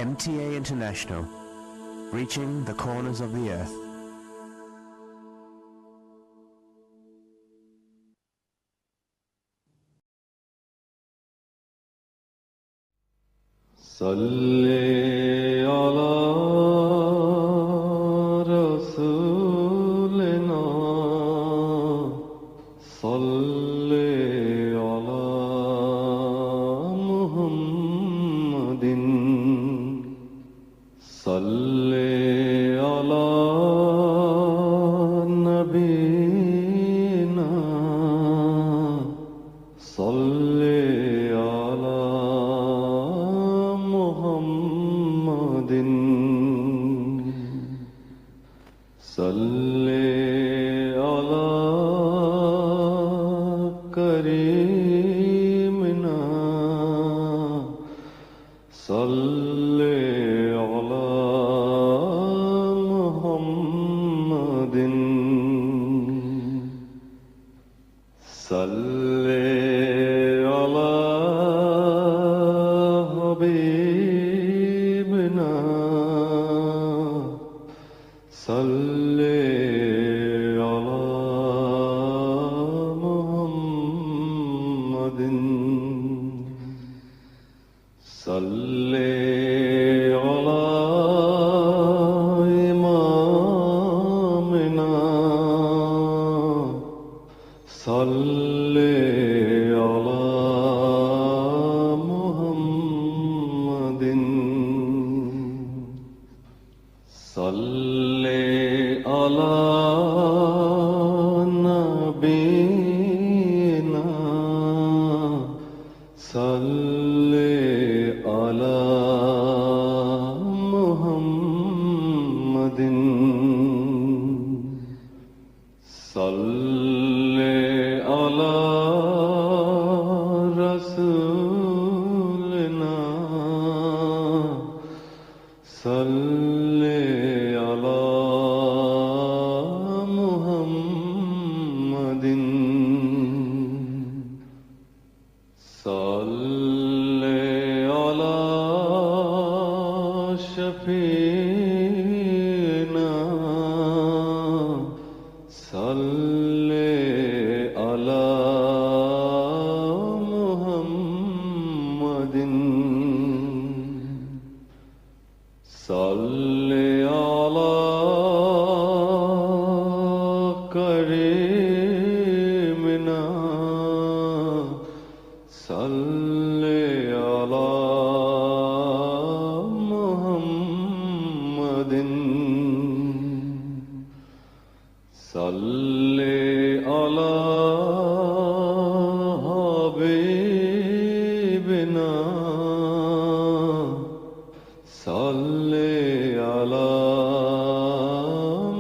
MTA International, reaching the corners of the earth. صلی علی رسولنا صلی علی محمد صلی علی نبینا صلی علی محمد صلی علی کریمنا صلی علی محمد صلی علی حبیبنا صلی علی محمد صلی علی امامنا صلی علی محمد صلی علی نبینا صلی علی محمد صلی علی رسولنا صلی علی محمد صلی علی شفیعنا صلی علی محمد صلی علی کریمنا صلی علی محمد صلی علی حبیبنا صلی علی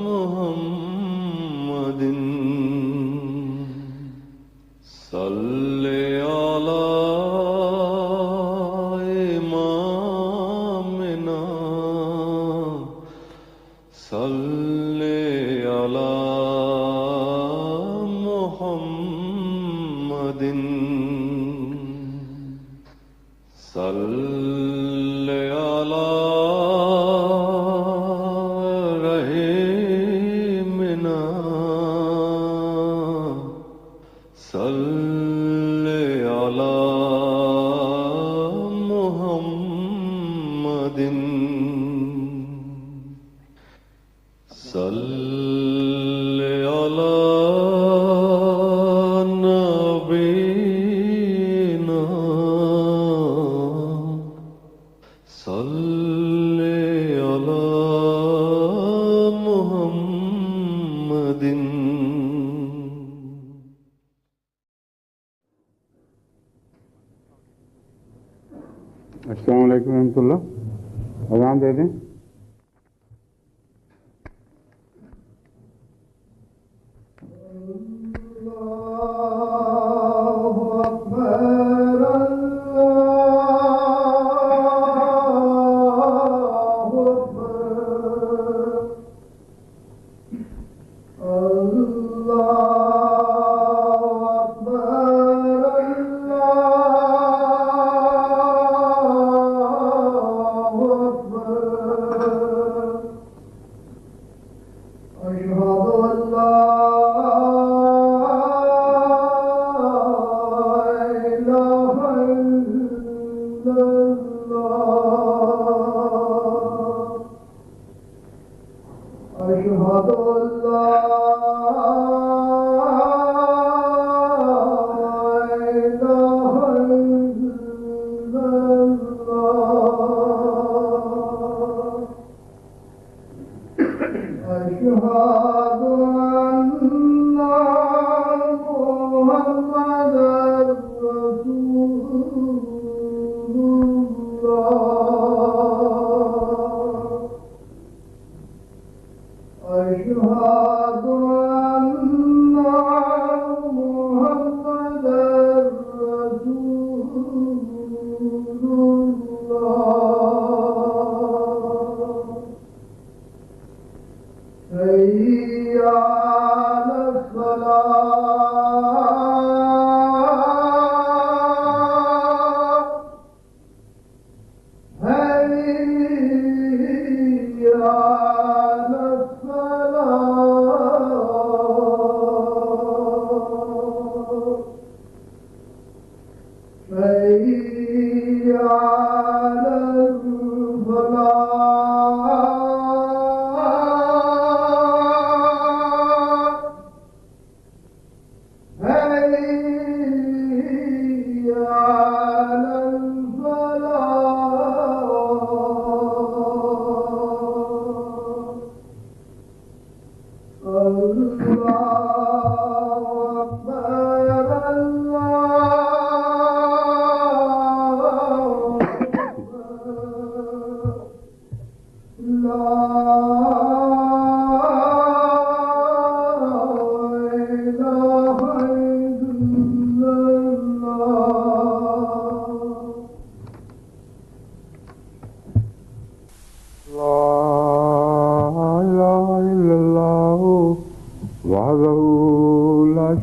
محمد صلی علی امامنا صلی علی محمد صلی علی رحیمنا صلی علی محمد صلی علی نبینا صلی علی محمد السلام علیکم ورحمۃ اللہ. اذان دے دیں. Allah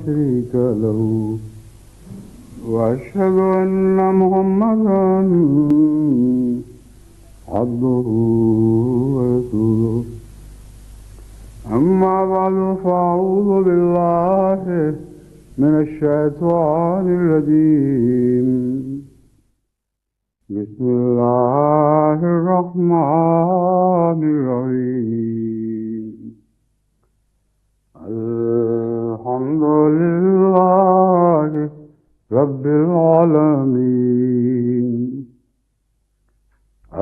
شريك له وأشهد أن محمدا عبده ورسوله أما بعد فأعوذ بالله من الشيطان الرجيم بسم الله الرحمن الرحيم الحمد لله رب العالمين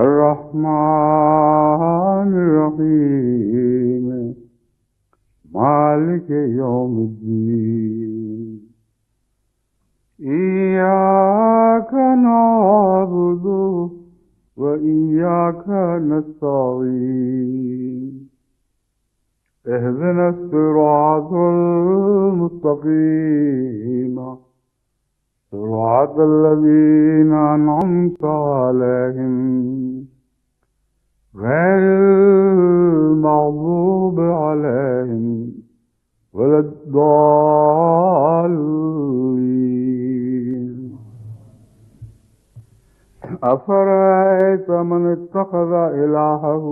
الرحمن الرحيم مالك يوم الدين إياك نعبد وإياك نستعين اهدنا الصراط المستقيم صراط الذين أنعمت عليهم غير المغضوب عليهم ولا الضالين أفرأيت من اتخذ إلهه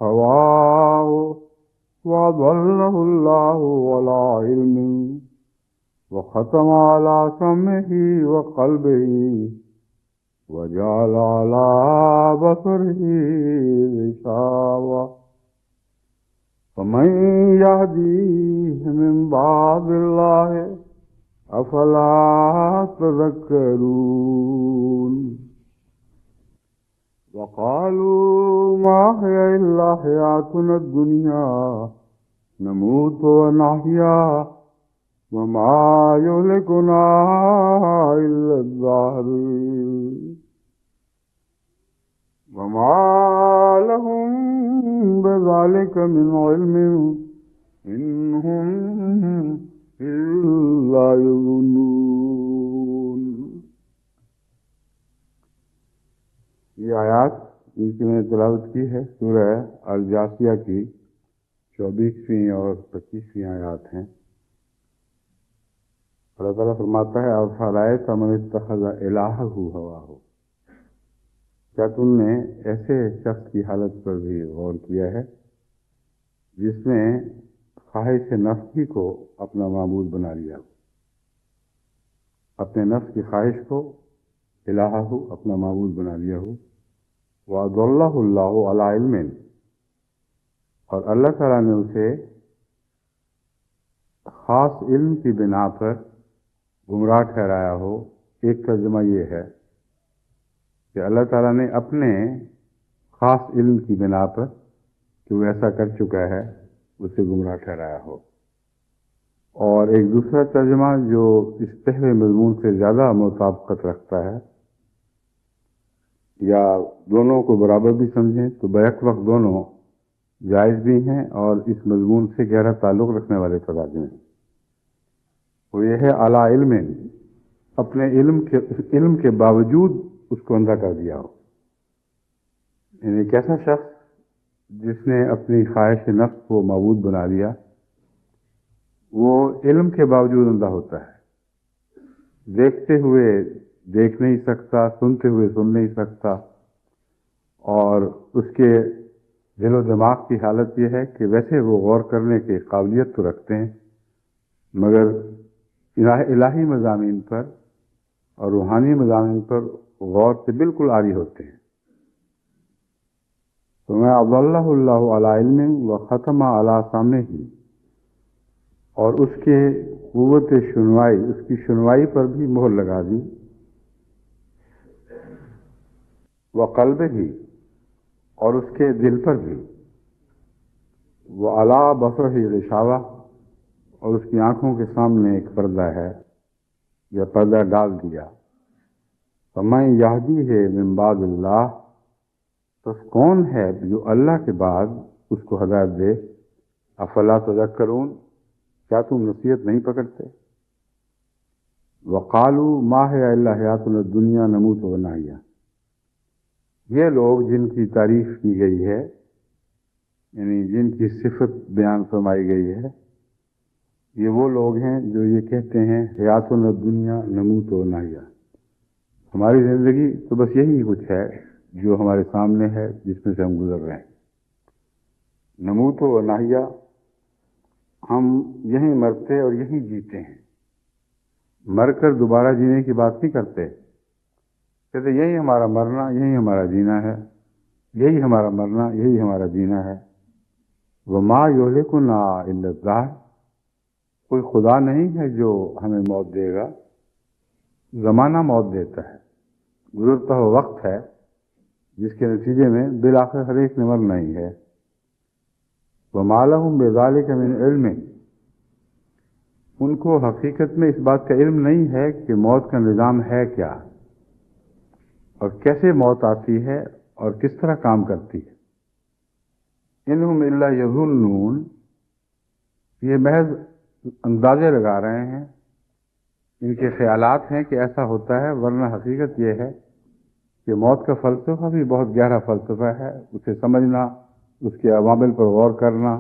هواه وأضله الله على علم وختم على سمعه وقلبه وجعل على بصره غشاوة فمن يهديه من بعد الله أفلا تذكرون وقالوا ما هي إلا حياتنا الدنيا نموت ونحيا وما يهلكنا إلا الدهر وما لهم بذلك من علم إن هم إلا يظنون. یہ آیات جن کی میں نے تلاوت کی ہے سورہ الجاثیہ کی 24ویں اور 25ویں آیات ہیں. اللہ تعالیٰ فرماتا ہے أَفَرَأَيْتَ مَنِ اتَّخَذَ إِلَٰهَهُ هَوَاهُ، کیا تم نے ایسے شخص کی حالت پر بھی غور کیا ہے جس نے خواہش نفس ہی کو اپنا معبود بنا لیا، اپنے نفس کی خواہش کو الہہ اپنا معبود بنا لیا ہو. وَأَضَلَّهُ اللَّهُ عَلَىٰ عِلْمٍ، اور اللہ تعالیٰ نے اسے خاص علم کی بنا پر گمراہ ٹھہرایا ہو. ایک ترجمہ یہ ہے کہ اللہ تعالیٰ نے اپنے خاص علم کی بنا پر کہ وہ ایسا کر چکا ہے اسے گمراہ ٹھہرایا ہو. اور ایک دوسرا ترجمہ جو اس پہلے مضمون سے زیادہ مطابقت رکھتا ہے یا دونوں کو برابر بھی سمجھیں تو بیک وقت دونوں جائز بھی ہیں اور اس مضمون سے گہرا تعلق رکھنے والے تراجم ہیں. وہ یہ ہے اعلیٰ علم، اپنے علم کے باوجود اس کو اندھا کر دیا ہو. یعنی ایک ایسا شخص جس نے اپنی خواہش نفس کو معبود بنا لیا وہ علم کے باوجود اندھا ہوتا ہے، دیکھتے ہوئے دیکھ نہیں سکتا، سنتے ہوئے سن نہیں سکتا، اور اس کے دل و دماغ کی حالت یہ ہے کہ ویسے وہ غور کرنے کی قابلیت تو رکھتے ہیں، مگر الہی مضامین پر اور روحانی مضامین پر غور سے بالکل عاری ہوتے ہیں۔ تو میں اضلہ اللہ علی علم و ختم علی سامعہ، اور اس کے قوت شنوائی، اس کی شنوائی پر بھی مہر لگا دی، وہ قلب ہی، اور اس کے دل پر بھی، وہ علی بصر ہی غشاوہ، اور اس کی آنکھوں کے سامنے ایک پردہ ہے یا پردہ ڈال دیا۔ فمن یہدی ہے من بعد اللہ، تو کون ہے جو اللہ کے بعد اس کو ہدایت دے؟ افلا تذکرون، کیا تم نصیحت نہیں پکڑتے؟ وقالوا ما ہے الا حیاتنا الدنیا نموت ونحیا، یہ لوگ جن کی تعریف کی گئی ہے، یعنی جن کی صفت بیان فرمائی گئی ہے، یہ وہ لوگ ہیں جو یہ کہتے ہیں حیاتنا الدنیا نموت ونحیا، ہماری زندگی تو بس یہی کچھ ہے جو ہمارے سامنے ہے، جس میں سے ہم گزر رہے ہیں۔ نموت ونحیا، ہم یہیں مرتے اور یہیں جیتے ہیں، مر کر دوبارہ جینے کی بات نہیں کرتے، کہتے یہی ہمارا مرنا، یہی ہمارا جینا ہے، یہی ہمارا مرنا، یہی ہمارا جینا ہے۔ وما یہلکنا الا الدہر، کوئی خدا نہیں ہے جو ہمیں موت دے گا، زمانہ موت دیتا ہے، گزرتا ہوا وقت ہے جس کے نتیجے میں بالآخر ہر ایک نے مرنا ہی ہے۔ وما لہم بذالک من علم، ان کو حقیقت میں اس بات کا علم نہیں ہے کہ موت کا نظام ہے کیا، اور کیسے موت آتی ہے اور کس طرح کام کرتی ہے۔ انہم الا یظنون، یہ محض اندازے لگا رہے ہیں، ان کے خیالات ہیں کہ ایسا ہوتا ہے، ورنہ حقیقت یہ ہے کہ موت کا فلسفہ بھی بہت گہرا فلسفہ ہے، اسے سمجھنا، اس کے عوامل پر غور کرنا،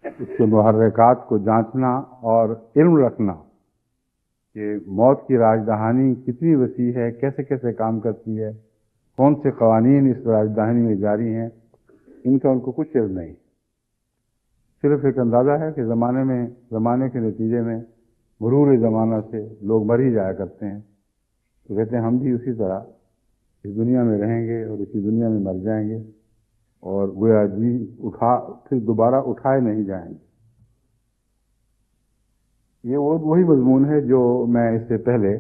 اس کے محرکات کو جانچنا اور علم رکھنا کہ موت کی راج دہانی کتنی وسیع ہے، کیسے کیسے کام کرتی ہے، کون سے قوانین اس راج دہانی میں جاری ہیں، ان کا ان کو کچھ علم نہیں، صرف ایک اندازہ ہے کہ زمانے کے نتیجے میں مرور زمانہ سے لوگ مر ہی جایا کرتے ہیں، تو کہتے ہیں ہم بھی اسی طرح اس دنیا میں رہیں گے اور اسی دنیا میں مر جائیں گے، اور گویا جی پھر دوبارہ اٹھائے نہیں جائیں گے۔ یہ وہی مضمون ہے جو میں اس سے پہلے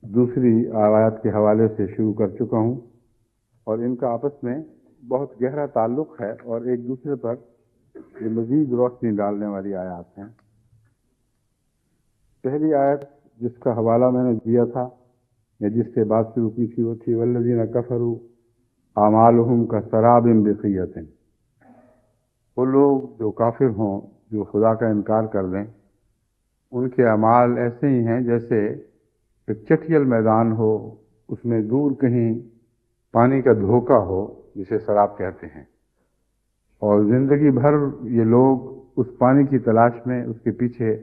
دوسری آیات کے حوالے سے شروع کر چکا ہوں، اور ان کا آپس میں بہت گہرا تعلق ہے اور ایک دوسرے پر یہ مزید روشنی ڈالنے والی آیات ہیں۔ پہلی آیت جس کا حوالہ میں نے دیا تھا یا جس سے بات شروع کی تھی وہ تھی والذین کفروا اعمالہم کسراب بقیۃ، وہ لوگ جو کافر ہوں، جو خدا کا انکار کر دیں، ان کے اعمال ایسے ہی ہیں جیسے ایک چٹیل میدان ہو، اس میں دور کہیں پانی کا دھوکہ ہو جسے سراب کہتے ہیں، اور زندگی بھر یہ لوگ اس پانی کی تلاش میں اس کے پیچھے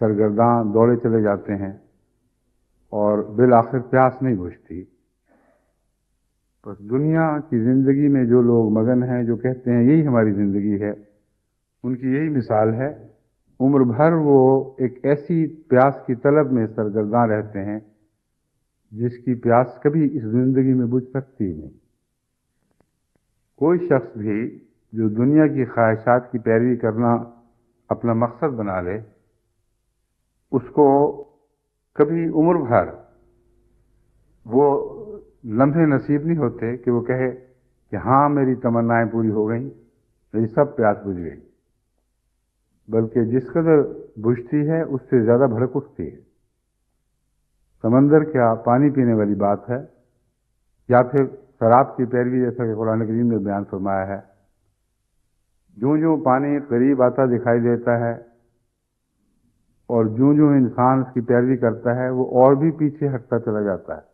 سرگرداں دوڑے چلے جاتے ہیں، اور بالآخر پیاس نہیں بجھتی۔ بس دنیا کی زندگی میں جو لوگ مگن ہیں، جو کہتے ہیں یہی ہماری زندگی ہے، ان کی یہی مثال ہے، عمر بھر وہ ایک ایسی پیاس کی طلب میں سرگرداں رہتے ہیں جس کی پیاس کبھی اس زندگی میں بجھ سکتی نہیں۔ کوئی شخص بھی جو دنیا کی خواہشات کی پیروی کرنا اپنا مقصد بنا لے، اس کو کبھی عمر بھر وہ لمحے نصیب نہیں ہوتے کہ وہ کہے کہ ہاں میری تمنائیں پوری ہو گئیں، میری سب پیاس بجھ گئی، بلکہ جس قدر بجھتی ہے اس سے زیادہ بھڑک اٹھتی ہے۔ سمندر کیا پانی پینے والی بات ہے، یا پھر شراب کی پیروی، جیسا کہ قرآن کریم نے بیان فرمایا ہے، جوں جوں پانی قریب آتا دکھائی دیتا ہے اور جوں جوں انسان اس کی پیروی کرتا ہے وہ اور بھی پیچھے ہٹتا چلا جاتا ہے،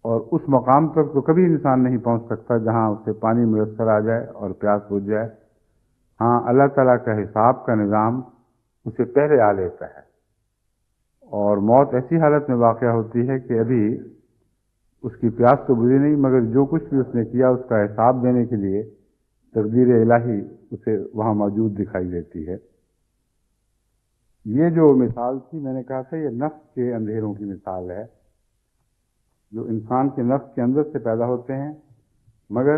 اور اس مقام تک تو کبھی انسان نہیں پہنچ سکتا جہاں اسے پانی میسر آ جائے اور پیاس بجھ جائے ہاں اللہ تعالیٰ کا حساب کا نظام اسے پہلے آ لیتا ہے، اور موت ایسی حالت میں واقع ہوتی ہے کہ ابھی اس کی پیاس تو بجھی نہیں، مگر جو کچھ بھی اس نے کیا اس کا حساب دینے کے لیے تقدیر الہی اسے وہاں موجود دکھائی دیتی ہے۔ یہ جو مثال تھی میں نے کہا تھا یہ نفس کے اندھیروں کی مثال ہے، جو انسان کے نفس کے اندر سے پیدا ہوتے ہیں، مگر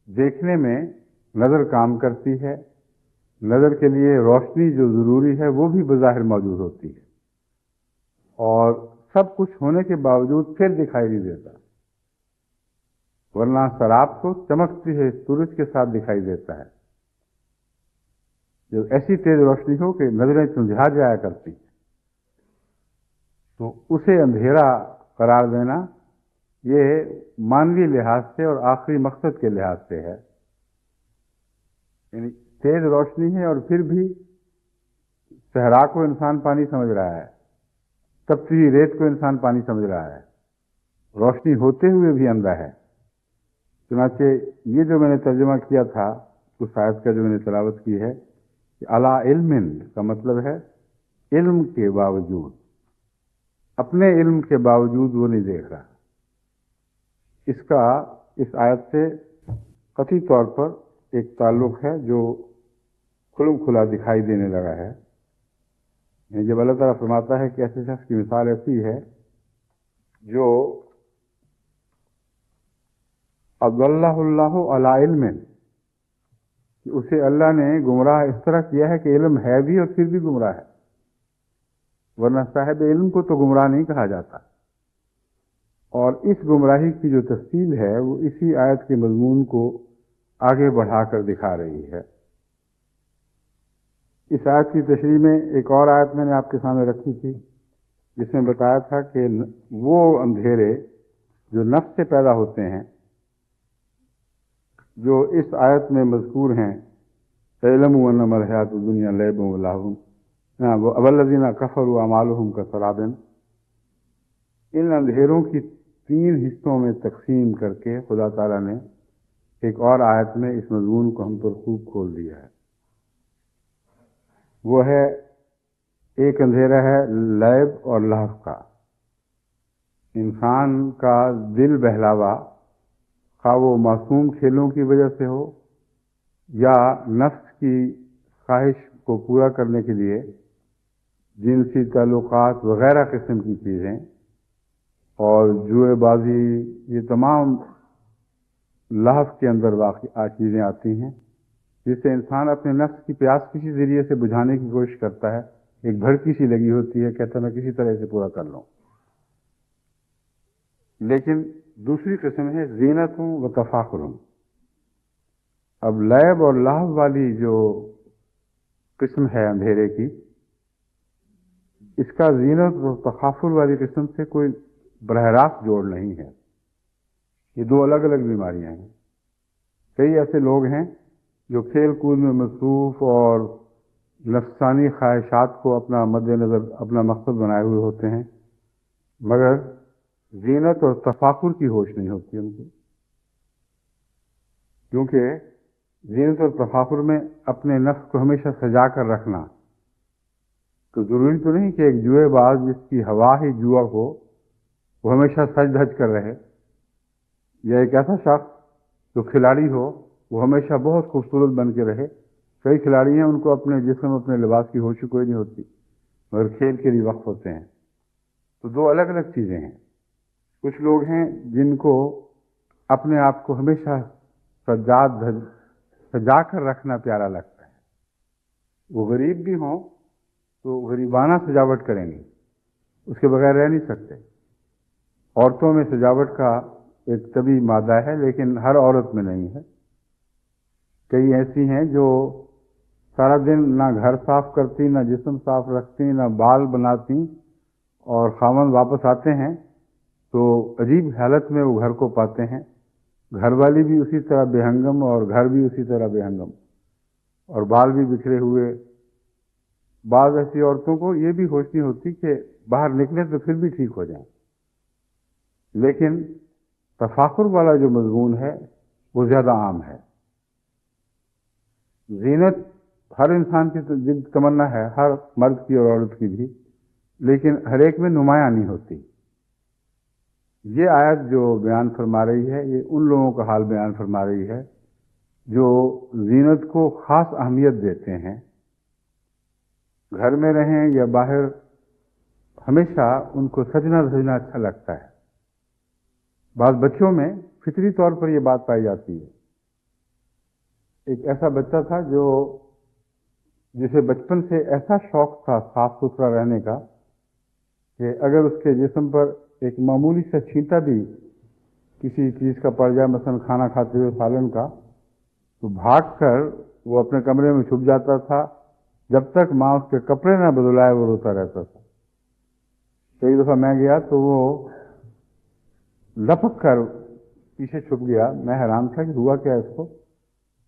دیکھنے میں نظر کام کرتی ہے، نظر کے لیے روشنی جو ضروری ہے وہ بھی بظاہر موجود ہوتی ہے، اور سب کچھ ہونے کے باوجود پھر دکھائی نہیں دیتا، ورنہ سراب تو چمکتی ہے سورج کے ساتھ دکھائی دیتا ہے، جب ایسی تیز روشنی ہو کہ نظریں چنجھا جایا کرتی ہیں، تو اسے اندھیرا قرار دینا یہ مانوی لحاظ سے اور آخری مقصد کے لحاظ سے ہے، یعنی تیز روشنی ہے اور پھر بھی صحرا کو انسان پانی سمجھ رہا ہے، تپتی ہوئی ریت کو انسان پانی سمجھ رہا ہے، روشنی ہوتے ہوئے بھی اندھا ہے۔ چنانچہ یہ جو میں نے ترجمہ کیا تھا اس آیت کا جو میں نے تلاوت کی ہے کہ علی علم کا مطلب ہے علم کے باوجود، اپنے علم کے باوجود وہ نہیں دیکھ رہا۔ اس کا اس آیت سے قطعی طور پر ایک تعلق ہے جو کھلم کھلا دکھائی دینے لگا ہے، یعنی جب اللہ تعالیٰ فرماتا ہے کہ ایسے شخص کی مثال ایسی ہے جو اضلہ اللہ علی علم، کہ اسے اللہ نے گمراہ اس طرح کیا ہے کہ علم ہے بھی اور پھر بھی گمراہ ہے، ورنہ صاحب علم کو تو گمراہ نہیں کہا جاتا۔ اور اس گمراہی کی جو تفصیل ہے وہ اسی آیت کے مضمون کو آگے بڑھا کر دکھا رہی ہے۔ اس آیت کی تشریح میں ایک اور آیت میں نے آپ کے سامنے رکھی تھی جس میں بتایا تھا کہ وہ اندھیرے جو نفس سے پیدا ہوتے ہیں جو اس آیت میں مذکور ہیں، اعلموا انما الحیات الدنیا لعب و لہو والذین کفروا اعمالهم کسراب، ان اندھیروں کی 3 حصوں میں تقسیم کر کے خدا تعالیٰ نے ایک اور آیت میں اس مضمون کو ہم پر خوب کھول دیا ہے۔ وہ ہے ایک اندھیرا ہے لعب اور لہو کا، انسان کا دل بہلاوا، خواہ وہ معصوم کھیلوں کی وجہ سے ہو یا نفس کی خواہش کو پورا کرنے کے لیے جنسی تعلقات وغیرہ قسم کی چیزیں اور جوئے بازی، یہ تمام لہو کے اندر واقع چیزیں آتی ہیں جس سے انسان اپنے نفس کی پیاس کسی ذریعے سے بجھانے کی کوشش کرتا ہے، ایک بھڑکی سی لگی ہوتی ہے، کہتا میں کسی طرح سے پورا کر لوں۔ لیکن دوسری قسم ہے زینتوں و تفاخروں۔ اب لعب اور لہو والی جو قسم ہے اندھیرے کی، اس کا زینت و تفاخر والی قسم سے کوئی براہ راست جوڑ نہیں ہے، یہ 2 الگ الگ بیماریاں ہیں۔ کئی ایسے لوگ ہیں جو کھیل کود میں مصروف اور نفسانی خواہشات کو اپنا مد نظر اپنا مقصد بنائے ہوئے ہوتے ہیں، مگر زینت اور تفاخر کی ہوش نہیں ہوتی ان کو، کیونکہ زینت اور تفاخر میں اپنے نفس کو ہمیشہ سجا کر رکھنا، تو ضروری تو نہیں کہ ایک جوئے باز جس کی ہوا ہی جوا ہو وہ ہمیشہ سج دھج کر رہے، یا ایک ایسا شخص جو کھلاڑی ہو وہ ہمیشہ بہت خوبصورت بن کے رہے۔ کئی کھلاڑی ہیں ان کو اپنے جسم اپنے لباس کی ہوش کوئی نہیں ہوتی، مگر کھیل کے لیے وقف ہوتے ہیں۔ تو 2 الگ الگ چیزیں ہیں۔ کچھ لوگ ہیں جن کو اپنے آپ کو ہمیشہ سجا کر رکھنا پیارا لگتا ہے، وہ غریب بھی ہوں تو غریبانہ سجاوٹ کریں گے، اس کے بغیر رہ نہیں سکتے۔ عورتوں میں سجاوٹ کا ایک طبی مادہ ہے لیکن ہر عورت میں نہیں ہے۔ کئی ایسی ہیں جو سارا دن نہ گھر صاف کرتی، نہ جسم صاف رکھتی، نہ بال بناتی، اور خاوند واپس آتے ہیں تو عجیب حالت میں وہ گھر کو پاتے ہیں، گھر والی بھی اسی طرح بے ہنگم اور گھر بھی اسی طرح بے ہنگم اور بال بھی بکھرے ہوئے۔ بعض ایسی عورتوں کو یہ بھی ہوش نہیں ہوتی کہ باہر نکلیں تو پھر بھی ٹھیک ہو جائیں۔ لیکن تفاخر والا جو مضمون ہے وہ زیادہ عام ہے۔ زینت ہر انسان کی دل تمنا ہے، ہر مرد کی اور عورت کی بھی، لیکن ہر ایک میں نمایاں نہیں ہوتی۔ یہ آیت جو بیان فرما رہی ہے یہ ان لوگوں کا حال بیان فرما رہی ہے جو زینت کو خاص اہمیت دیتے ہیں، گھر میں رہیں یا باہر، ہمیشہ ان کو سجنا دھجنا اچھا لگتا ہے۔ بعض بچوں میں فطری طور پر یہ بات پائی جاتی ہے۔ ایک ایسا بچہ تھا جسے بچپن سے ایسا شوق تھا صاف ستھرا رہنے کا کہ اگر اس کے جسم پر ایک معمولی سا چھینٹا بھی کسی چیز کا پڑ جائے، مثلا کھانا کھاتے ہوئے سالن کا، تو بھاگ کر وہ اپنے کمرے میں چھپ جاتا تھا، جب تک ماں اس کے کپڑے نہ بدلائے وہ روتا رہتا تھا۔ کئی دفعہ میں گیا تو وہ لپک کر پیچھے چھپ گیا، میں حیران تھا کہ ہوا کیا اس کو۔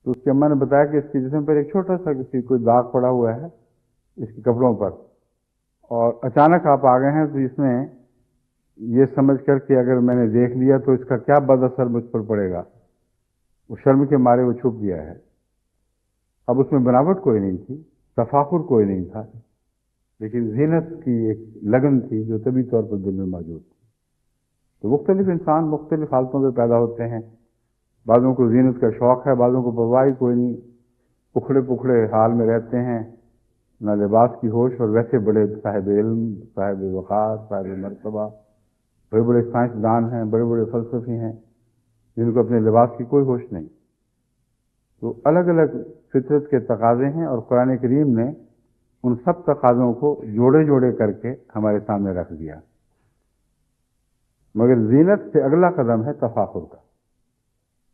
تو اس کی اماں نے بتایا کہ اس کے جسم پر ایک چھوٹا سا کوئی داغ پڑا ہوا ہے اس کے کپڑوں پر، اور اچانک آپ آ گئے ہیں تو اس میں یہ سمجھ کر کہ اگر میں نے دیکھ لیا تو اس کا کیا بد اثر مجھ پر پڑے گا، وہ شرم کے مارے وہ چھپ گیا ہے۔ اب اس میں بناوٹ کوئی نہیں تھی، تفاخر کوئی نہیں تھا، لیکن زینت کی ایک لگن تھی جو طبی طور پر دل میں موجود تھی۔ تو مختلف انسان مختلف حالتوں میں پیدا ہوتے ہیں، بعضوں کو زینت کا شوق ہے، بعضوں کو پرواہ کوئی نہیں، پکھڑے پکھڑے حال میں رہتے ہیں، نہ لباس کی ہوش، اور ویسے بڑے صاحب علم، صاحب وقار، صاحب مرتبہ، بڑے بڑے سائنسدان ہیں، بڑے بڑے فلسفی ہیں جن کو اپنے لباس کی کوئی ہوش نہیں۔ تو الگ الگ فطرت کے تقاضے ہیں، اور قرآن کریم نے ان سب تقاضوں کو جوڑے جوڑے کر کے ہمارے سامنے رکھ دیا۔ مگر زینت سے اگلا قدم ہے تفاخر کا۔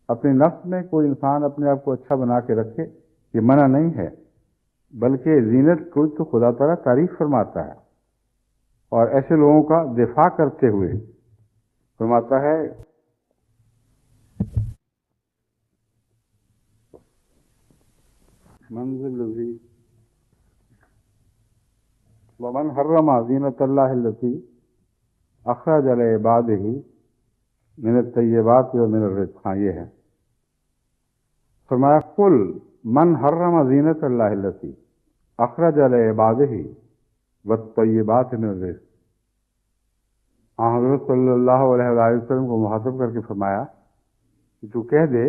اپنے نفس میں کوئی انسان اپنے آپ کو اچھا بنا کے رکھے، یہ منع نہیں ہے، بلکہ زینت کو تو خدا تعالیٰ تعریف فرماتا ہے، اور ایسے لوگوں کا دفاع کرتے ہوئے فرماتا ہے منزل الذی ومن حرم زینت اللہ التی اخرج لعبادہ من الطیبات ومن الرزق۔ ہاں یہ ہے، فرمایا قل من حرم زینت اللہ التی اخرج لعبادہ والطیبات من الرزق۔ حضرت صلی اللہ علیہ وآلہ وسلم کو مخاطب کر کے فرمایا کہ تو کہہ دے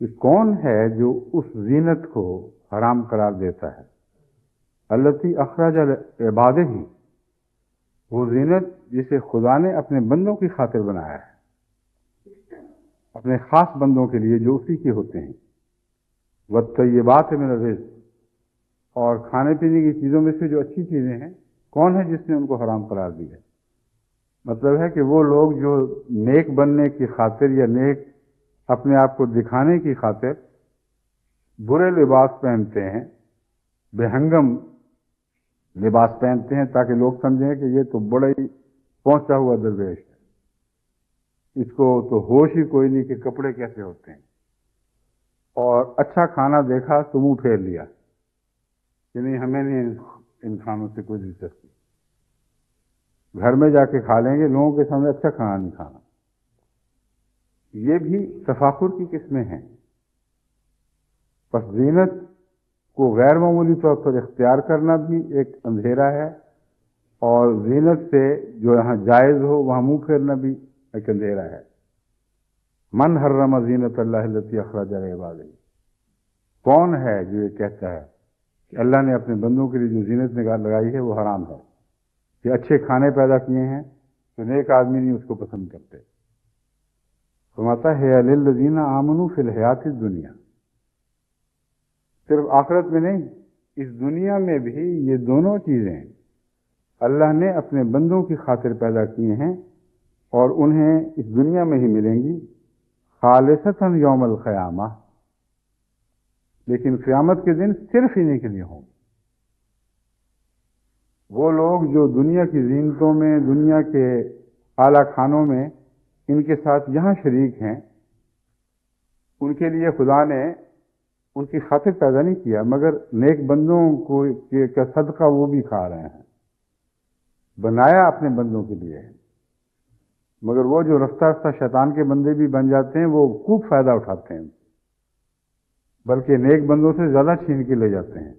کہ کون ہے جو اس زینت کو حرام قرار دیتا ہے، التی اخرج لعبادہ، وہ زینت جسے خدا نے اپنے بندوں کی خاطر بنایا ہے، اپنے خاص بندوں کے لیے جو اسی کے ہوتے ہیں، والطیبات من الرزق، اور کھانے پینے کی چیزوں میں سے جو اچھی چیزیں ہیں، کون ہے جس نے ان کو حرام قرار دیا ہے؟ مطلب ہے کہ وہ لوگ جو نیک بننے کی خاطر یا نیک اپنے آپ کو دکھانے کی خاطر برے لباس پہنتے ہیں، بے ہنگم لباس پہنتے ہیں تاکہ لوگ سمجھیں کہ یہ تو بڑا ہی پہنچا ہوا درویش ہے، اس کو تو ہوش ہی کوئی نہیں کہ کپڑے کیسے ہوتے ہیں، اور اچھا کھانا دیکھا تو منہ پھیر لیا کہ نہیں، ہمیں نہیں ان کھانوں سے کوئی دلچسپی، گھر میں جا کے کھا لیں گے، لوگوں کے سامنے اچھا کھانا نہیں کھانا۔ یہ بھی تفاخر کی قسمیں ہیں۔ پس زینت کو غیر معمولی طور پر اختیار کرنا بھی ایک اندھیرا ہے، اور زینت سے جو یہاں جائز ہو وہاں منہ پھیرنا بھی ایک اندھیرا ہے۔ من حرم زینت اللہ التی اخرج لعبادہ، کون ہے جو یہ کہتا ہے کہ اللہ نے اپنے بندوں کے لیے جو زینت لگائی ہے وہ حرام ہے، کہ اچھے کھانے پیدا کیے ہیں تو نیک آدمی نہیں اس کو پسند کرتے۔ فرماتا ہے للذین آمنوا فی الحیات الدنیا، صرف آخرت میں نہیں، اس دنیا میں بھی یہ دونوں چیزیں اللہ نے اپنے بندوں کی خاطر پیدا کی ہیں، اور انہیں اس دنیا میں ہی ملیں گی، خالصتاً یوم القیامہ، لیکن قیامت کے دن صرف انہیں کے لیے ہوں گے۔ وہ لوگ جو دنیا کی زینتوں میں، دنیا کے اعلیٰ کھانوں میں ان کے ساتھ یہاں شریک ہیں، ان کے لیے خدا نے ان کی خاطر پیدا نہیں کیا، مگر نیک بندوں کو کا صدقہ وہ بھی کھا رہے ہیں، بنایا اپنے بندوں کے لیے ہے، مگر وہ جو رفتہ رفتہ شیطان کے بندے بھی بن جاتے ہیں وہ خوب فائدہ اٹھاتے ہیں، بلکہ نیک بندوں سے زیادہ چھین کے لے جاتے ہیں،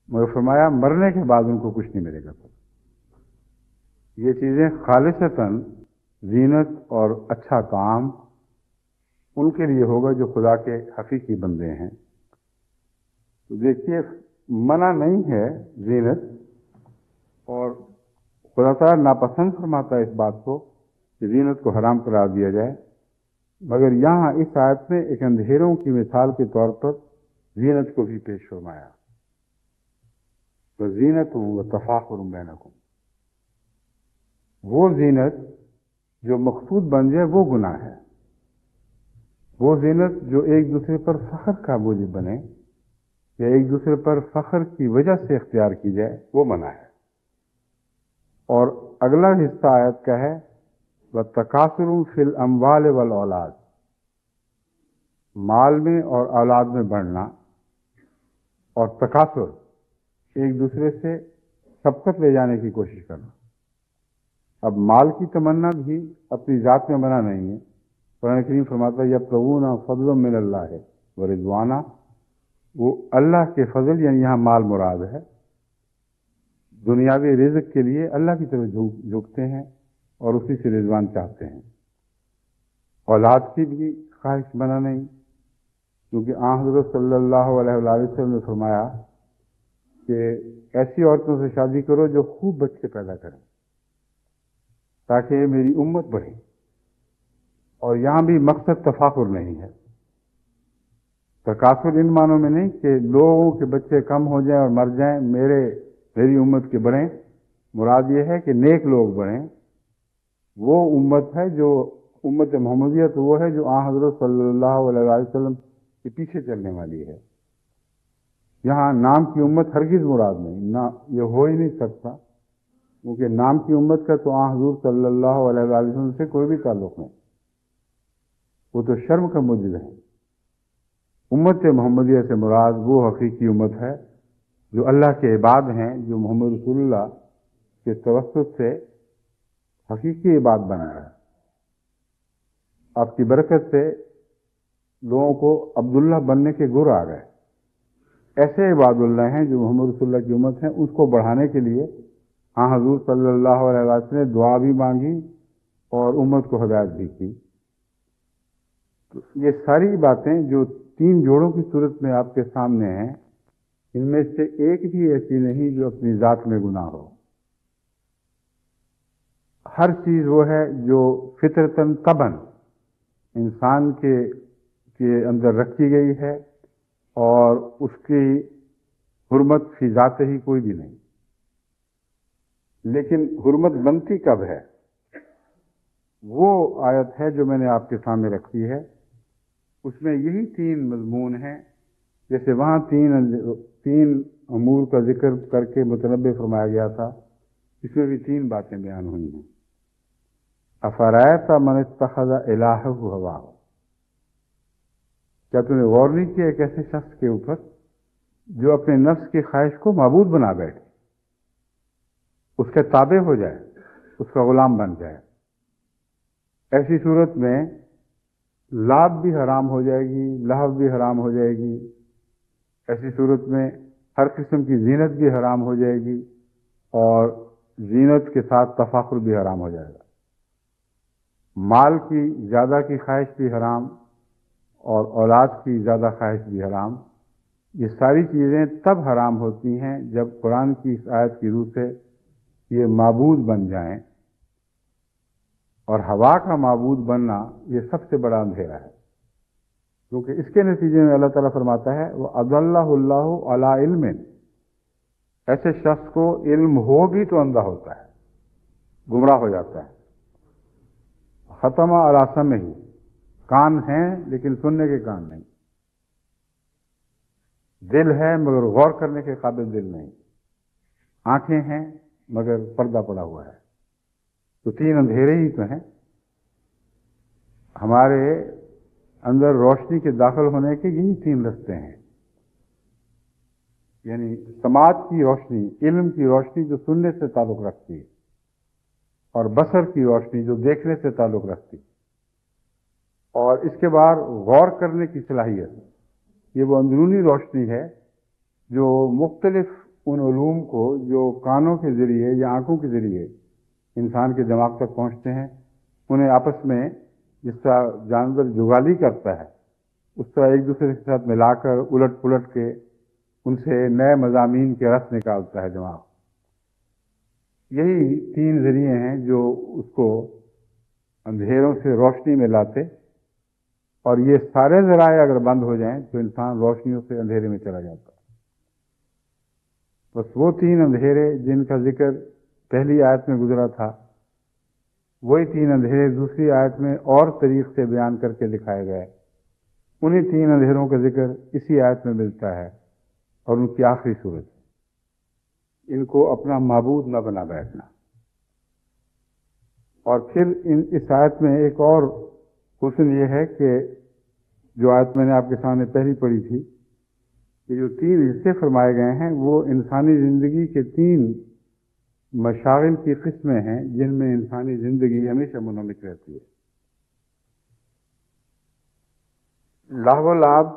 مگر فرمایا مرنے کے بعد ان کو کچھ نہیں ملے گا۔ یہ چیزیں خالصتاً زینت اور اچھا کام ان کے لیے ہوگا جو خدا کے حقیقی بندے ہیں۔ تو دیکھیے، منع نہیں ہے زینت، اور خدا تعالیٰ ناپسند فرماتا ہے اس بات کو کہ زینت کو حرام قرار دیا جائے، مگر یہاں اس آیت میں ایک اندھیروں کی مثال کے طور پر زینت کو بھی پیش فرمایا۔ وَزِینَةٌ وَتَفَاخُرٌ بَینَکُم، وہ زینت جو مقصود بن جائے وہ گناہ ہے، وہ زینت جو ایک دوسرے پر فخر کا موجب بنے یا ایک دوسرے پر فخر کی وجہ سے اختیار کی جائے وہ منع ہے۔ اور اگلا حصہ آیت کا ہے وَتَکَاثُرٌ فِی الْأَمْوَالِ وَالْأَوْلَادِ، مال میں اور اولاد میں بڑھنا اور تکاثر، ایک دوسرے سے سبقت لے جانے کی کوشش کرنا۔ اب مال کی تمنا بھی اپنی ذات میں منع نہیں ہے۔ قرآن کریم فرماتا ہے یبتغون فضلا من اللہ ورضوانا، وہ اللہ کے فضل یعنی یہاں مال مراد ہے، دنیاوی رزق کے لیے اللہ کی طرف جھکتے ہیں اور اسی سے رضوان چاہتے ہیں۔ اولاد کی بھی خواہش منع نہیں، کیونکہ آن حضرت صلی اللہ علیہ وآلہ وسلم نے فرمایا کہ ایسی عورتوں سے شادی کرو جو خوب بچے پیدا کریں تاکہ میری امت بڑھے۔ اور یہاں بھی مقصد تفاخر نہیں ہے، تکاثر ان معنوں میں نہیں کہ لوگوں کے بچے کم ہو جائیں اور مر جائیں، میری امت کے بڑھیں۔ مراد یہ ہے کہ نیک لوگ بڑھیں۔ وہ امت ہے جو امت محمدیت، وہ ہے جو آن حضرت صلی اللہ علیہ وسلم کے پیچھے چلنے والی ہے۔ یہاں نام کی امت ہرگز مراد نہیں، نہ یہ ہو ہی نہیں سکتا، کیونکہ نام کی امت کا تو آن حضور صلی اللہ علیہ وسلم سے کوئی بھی تعلق نہیں، وہ تو شرم کا موجب ہے۔ امت محمدیہ سے مراد وہ حقیقی امت ہے جو اللہ کے عباد ہیں، جو محمد رسول اللہ کے توسط سے حقیقی عباد بنا ہے۔ آپ کی برکت سے لوگوں کو عبداللہ بننے کے گر آ گئے۔ ایسے عباد اللہ ہیں جو محمد رسول اللہ کی امت ہیں، اس کو بڑھانے کے لیے ہاں حضور صلی اللہ علیہ وسلم نے دعا بھی مانگی اور امت کو ہدایت بھی کی۔ تو یہ ساری باتیں جو تین جوڑوں کی صورت میں آپ کے سامنے ہیں، ان میں سے ایک بھی ایسی نہیں جو اپنی ذات میں گناہ ہو۔ ہر چیز وہ ہے جو فطرتاً طبعاً انسان کے اندر رکھی گئی ہے، اور اس کی حرمت فی ذات ہی کوئی بھی نہیں۔ لیکن حرمت بنتی کب ہے؟ وہ آیت ہے جو میں نے آپ کے سامنے رکھی ہے، اس میں یہی تین مضمون ہیں۔ جیسے وہاں تین امور کا ذکر کر کے متنبع فرمایا گیا تھا، اس میں بھی تین باتیں بیان ہوئی ہیں۔ افرأیت من اتخذ الہہ ہواہ، کیا تم نے غور نہیں کیا ایک ایسے شخص کے اوپر جو اپنے نفس کی خواہش کو معبود بنا بیٹھے، اس کے تابع ہو جائے، اس کا غلام بن جائے؟ ایسی صورت میں لعب بھی حرام ہو جائے گی، لہو بھی حرام ہو جائے گی۔ ایسی صورت میں ہر قسم کی زینت بھی حرام ہو جائے گی، اور زینت کے ساتھ تفاخر بھی حرام ہو جائے گا۔ مال کی زیادہ کی خواہش بھی حرام، اور اولاد کی زیادہ خواہش بھی حرام۔ یہ ساری چیزیں تب حرام ہوتی ہیں جب قرآن کی اس آیت کی روح سے یہ معبود بن جائیں، اور ہوا کا معبود بننا یہ سب سے بڑا اندھیرا ہے، کیونکہ اس کے نتیجے میں اللہ تعالیٰ فرماتا ہے وَأَضَلَّهُ اللَّهُ عَلَىٰ عِلْمٍ، ایسے شخص کو علم ہو بھی تو اندھا ہوتا ہے، گمراہ ہو جاتا ہے۔ ختم علی سمعہ، کان ہیں لیکن سننے کے کان نہیں، دل ہے مگر غور کرنے کے قابل دل نہیں، آنکھیں ہیں مگر پردہ پڑا ہوا ہے۔ تو تین اندھیرے ہی تو ہیں۔ ہمارے اندر روشنی کے داخل ہونے کے یہی تین رستے ہیں، یعنی سماعت کی روشنی، علم کی روشنی جو سننے سے تعلق رکھتی ہے، اور بصر کی روشنی جو دیکھنے سے تعلق رکھتی ہے، اور اس کے بعد غور کرنے کی صلاحیت، یہ وہ اندرونی روشنی ہے جو مختلف ان علوم کو جو کانوں کے ذریعے یا آنکھوں کے ذریعے انسان کے دماغ تک پہنچتے ہیں، انہیں آپس میں جس طرح جانور جغالی کرتا ہے اس طرح ایک دوسرے کے ساتھ ملا کر الٹ پلٹ کے ان سے نئے مضامین کے رس نکالتا ہے دماغ۔ یہی تین ذریعے ہیں جو اس کو اندھیروں سے روشنی میں لاتے، اور یہ سارے ذرائع اگر بند ہو جائیں تو انسان روشنیوں سے اندھیرے میں چلا جاتا ہے۔ بس وہ تین اندھیرے جن کا ذکر پہلی آیت میں گزرا تھا، وہی تین اندھیرے دوسری آیت میں اور طریق سے بیان کر کے دکھائے گئے۔ انہی تین اندھیروں کا ذکر اسی آیت میں ملتا ہے اور ان کی آخری صورت ہے۔ ان کو اپنا معبود نہ بنا بیٹھنا۔ اور پھر اس آیت میں ایک اور حسن یہ ہے کہ جو آیت میں نے آپ کے سامنے پہلی پڑھی تھی کہ جو تین حصے فرمائے گئے ہیں وہ انسانی زندگی کے تین مشاغل کی قسمیں ہیں جن میں انسانی زندگی ہمیشہ منہمک رہتی ہے۔ لہو و لعب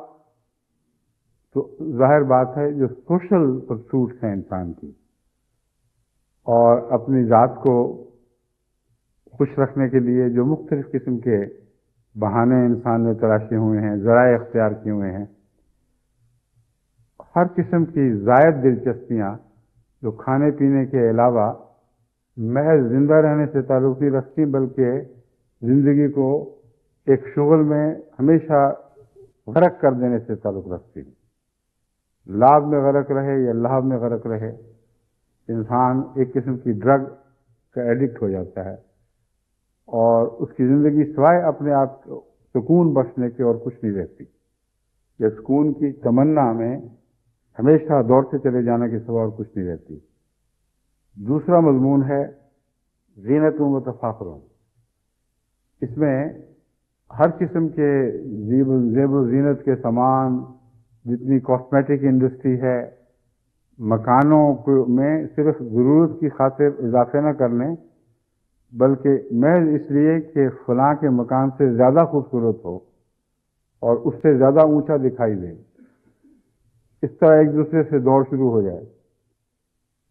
تو ظاہر بات ہے جو سوشل پرسوٹس ہیں انسان کی، اور اپنی ذات کو خوش رکھنے کے لیے جو مختلف قسم کے بہانے انسان نے تراشے ہوئے ہیں، ذرائع اختیار کیے ہوئے ہیں، ہر قسم کی زائد دلچسپیاں جو کھانے پینے کے علاوہ محض زندہ رہنے سے تعلق نہیں رکھتی بلکہ زندگی کو ایک شغل میں ہمیشہ غرق کر دینے سے تعلق رکھتی ہیں۔ لعب میں غرق رہے یا لہو میں غرق رہے، انسان ایک قسم کی ڈرگ کا ایڈکٹ ہو جاتا ہے، اور اس کی زندگی سوائے اپنے آپ کو سکون بخشنے کے اور کچھ نہیں رہتی۔ یا سکون کی تمنا میں ہمیشہ دوڑتے چلے جانے کے سوا اور کچھ نہیں رہتی۔ دوسرا مضمون ہے زینتوں و تفاخروں۔ اس میں ہر قسم کے زیب و زینت کے سامان، جتنی کاسمیٹک انڈسٹری ہے، مکانوں میں صرف ضرورت کی خاطر اضافے نہ کر لیں بلکہ محض اس لیے کہ فلاں کے مکان سے زیادہ خوبصورت ہو اور اس سے زیادہ اونچا دکھائی دے، اس طرح ایک دوسرے سے دوڑ شروع ہو جائے۔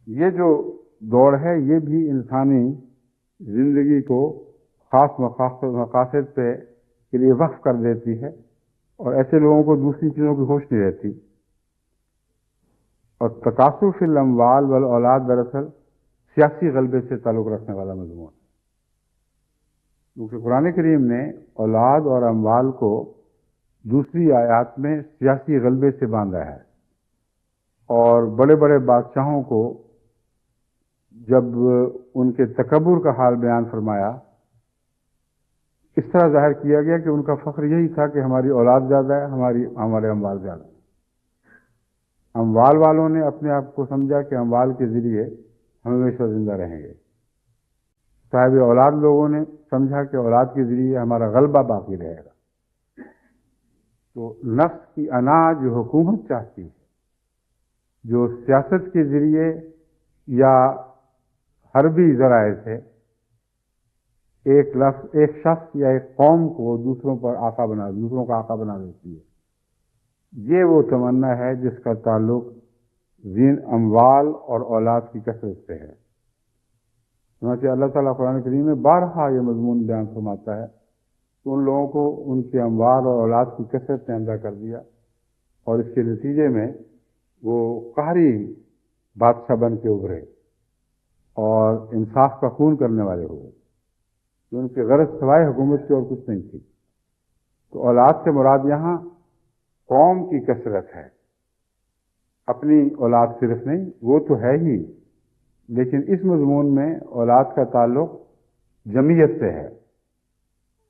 یہ جو دوڑ ہے یہ بھی انسانی زندگی کو خاص مقاصد پہ کے لیے وقف کر دیتی ہے، اور ایسے لوگوں کو دوسری چیزوں کی ہوش نہیں رہتی۔ اور تکاثر فی الاموال والاولاد دراصل سیاسی غلبے سے تعلق رکھنے والا مضمون ہے، کیونکہ قرآن کریم نے اولاد اور اموال کو دوسری آیات میں سیاسی غلبے سے باندھا ہے، اور بڑے بڑے بادشاہوں کو جب ان کے تکبر کا حال بیان فرمایا، اس طرح ظاہر کیا گیا کہ ان کا فخر یہی تھا کہ ہماری اولاد زیادہ ہے، ہمارے اموال زیادہ ہیں۔ اموال والوں نے اپنے آپ کو سمجھا کہ اموال کے ذریعے ہم ہمیشہ زندہ رہیں گے، صاحب اولاد لوگوں نے سمجھا کہ اولاد کے ذریعے ہمارا غلبہ باقی رہے گا۔ تو نفس کی انا جو حکومت چاہتی ہے، جو سیاست کے ذریعے یا حربی ذرائع سے ایک شخص یا ایک قوم کو دوسروں کا آقا بنا دیتی ہے، یہ وہ تمنا ہے جس کا تعلق اموال اور اولاد کی کثرت سے ہے۔ چنانچہ اللہ تعالیٰ قرآن کریم میں بارہا یہ مضمون بیان فرماتا ہے کہ ان لوگوں کو ان کے اموال اور اولاد کی کثرت نے اندھا کر دیا، اور اس کے نتیجے میں وہ قہری بادشاہ بن کے ابھرے اور انصاف کا خون کرنے والے ہوئے، کہ ان کی غرض سوائے حکومت کی اور کچھ نہیں تھی۔ تو اولاد سے مراد یہاں قوم کی کثرت ہے، اپنی اولاد صرف نہیں، وہ تو ہے ہی، لیکن اس مضمون میں اولاد کا تعلق جمعیت سے ہے،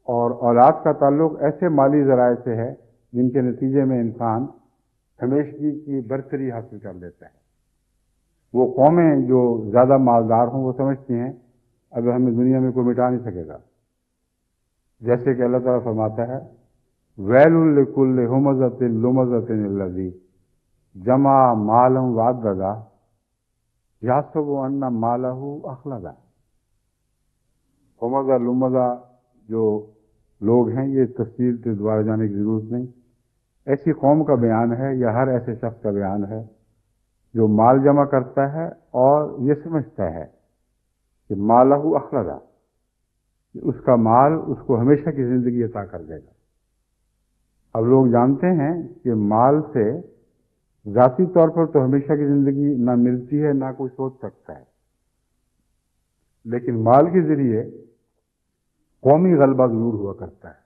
اور اولاد کا تعلق ایسے مالی ذرائع سے ہے جن کے نتیجے میں انسان ہمیشگی کی برتری حاصل کر لیتا ہے۔ وہ قومیں جو زیادہ مالدار ہوں وہ سمجھتی ہیں اب ہمیں دنیا میں کوئی مٹا نہیں سکے گا، جیسے کہ اللہ تعالیٰ فرماتا ہے ویل لکل ہمزۃ لمزۃ الذی جمع مالا وعددا یحسب ان مالہ اخلدا۔ ہمزہ لمزہ جو لوگ ہیں، یہ تفصیل سے دوبارہ جانے کی ضرورت نہیں، ایسی قوم کا بیان ہے یا ہر ایسے شخص کا بیان ہے جو مال جمع کرتا ہے اور یہ سمجھتا ہے کہ مالہ اخلدا، کہ اس کا مال اس کو ہمیشہ کی زندگی عطا کر دے گا۔ اب لوگ جانتے ہیں کہ مال سے ذاتی طور پر تو ہمیشہ کی زندگی نہ ملتی ہے نہ کوئی سوچ سکتا ہے، لیکن مال کے ذریعے قومی غلبہ ضرور ہوا کرتا ہے،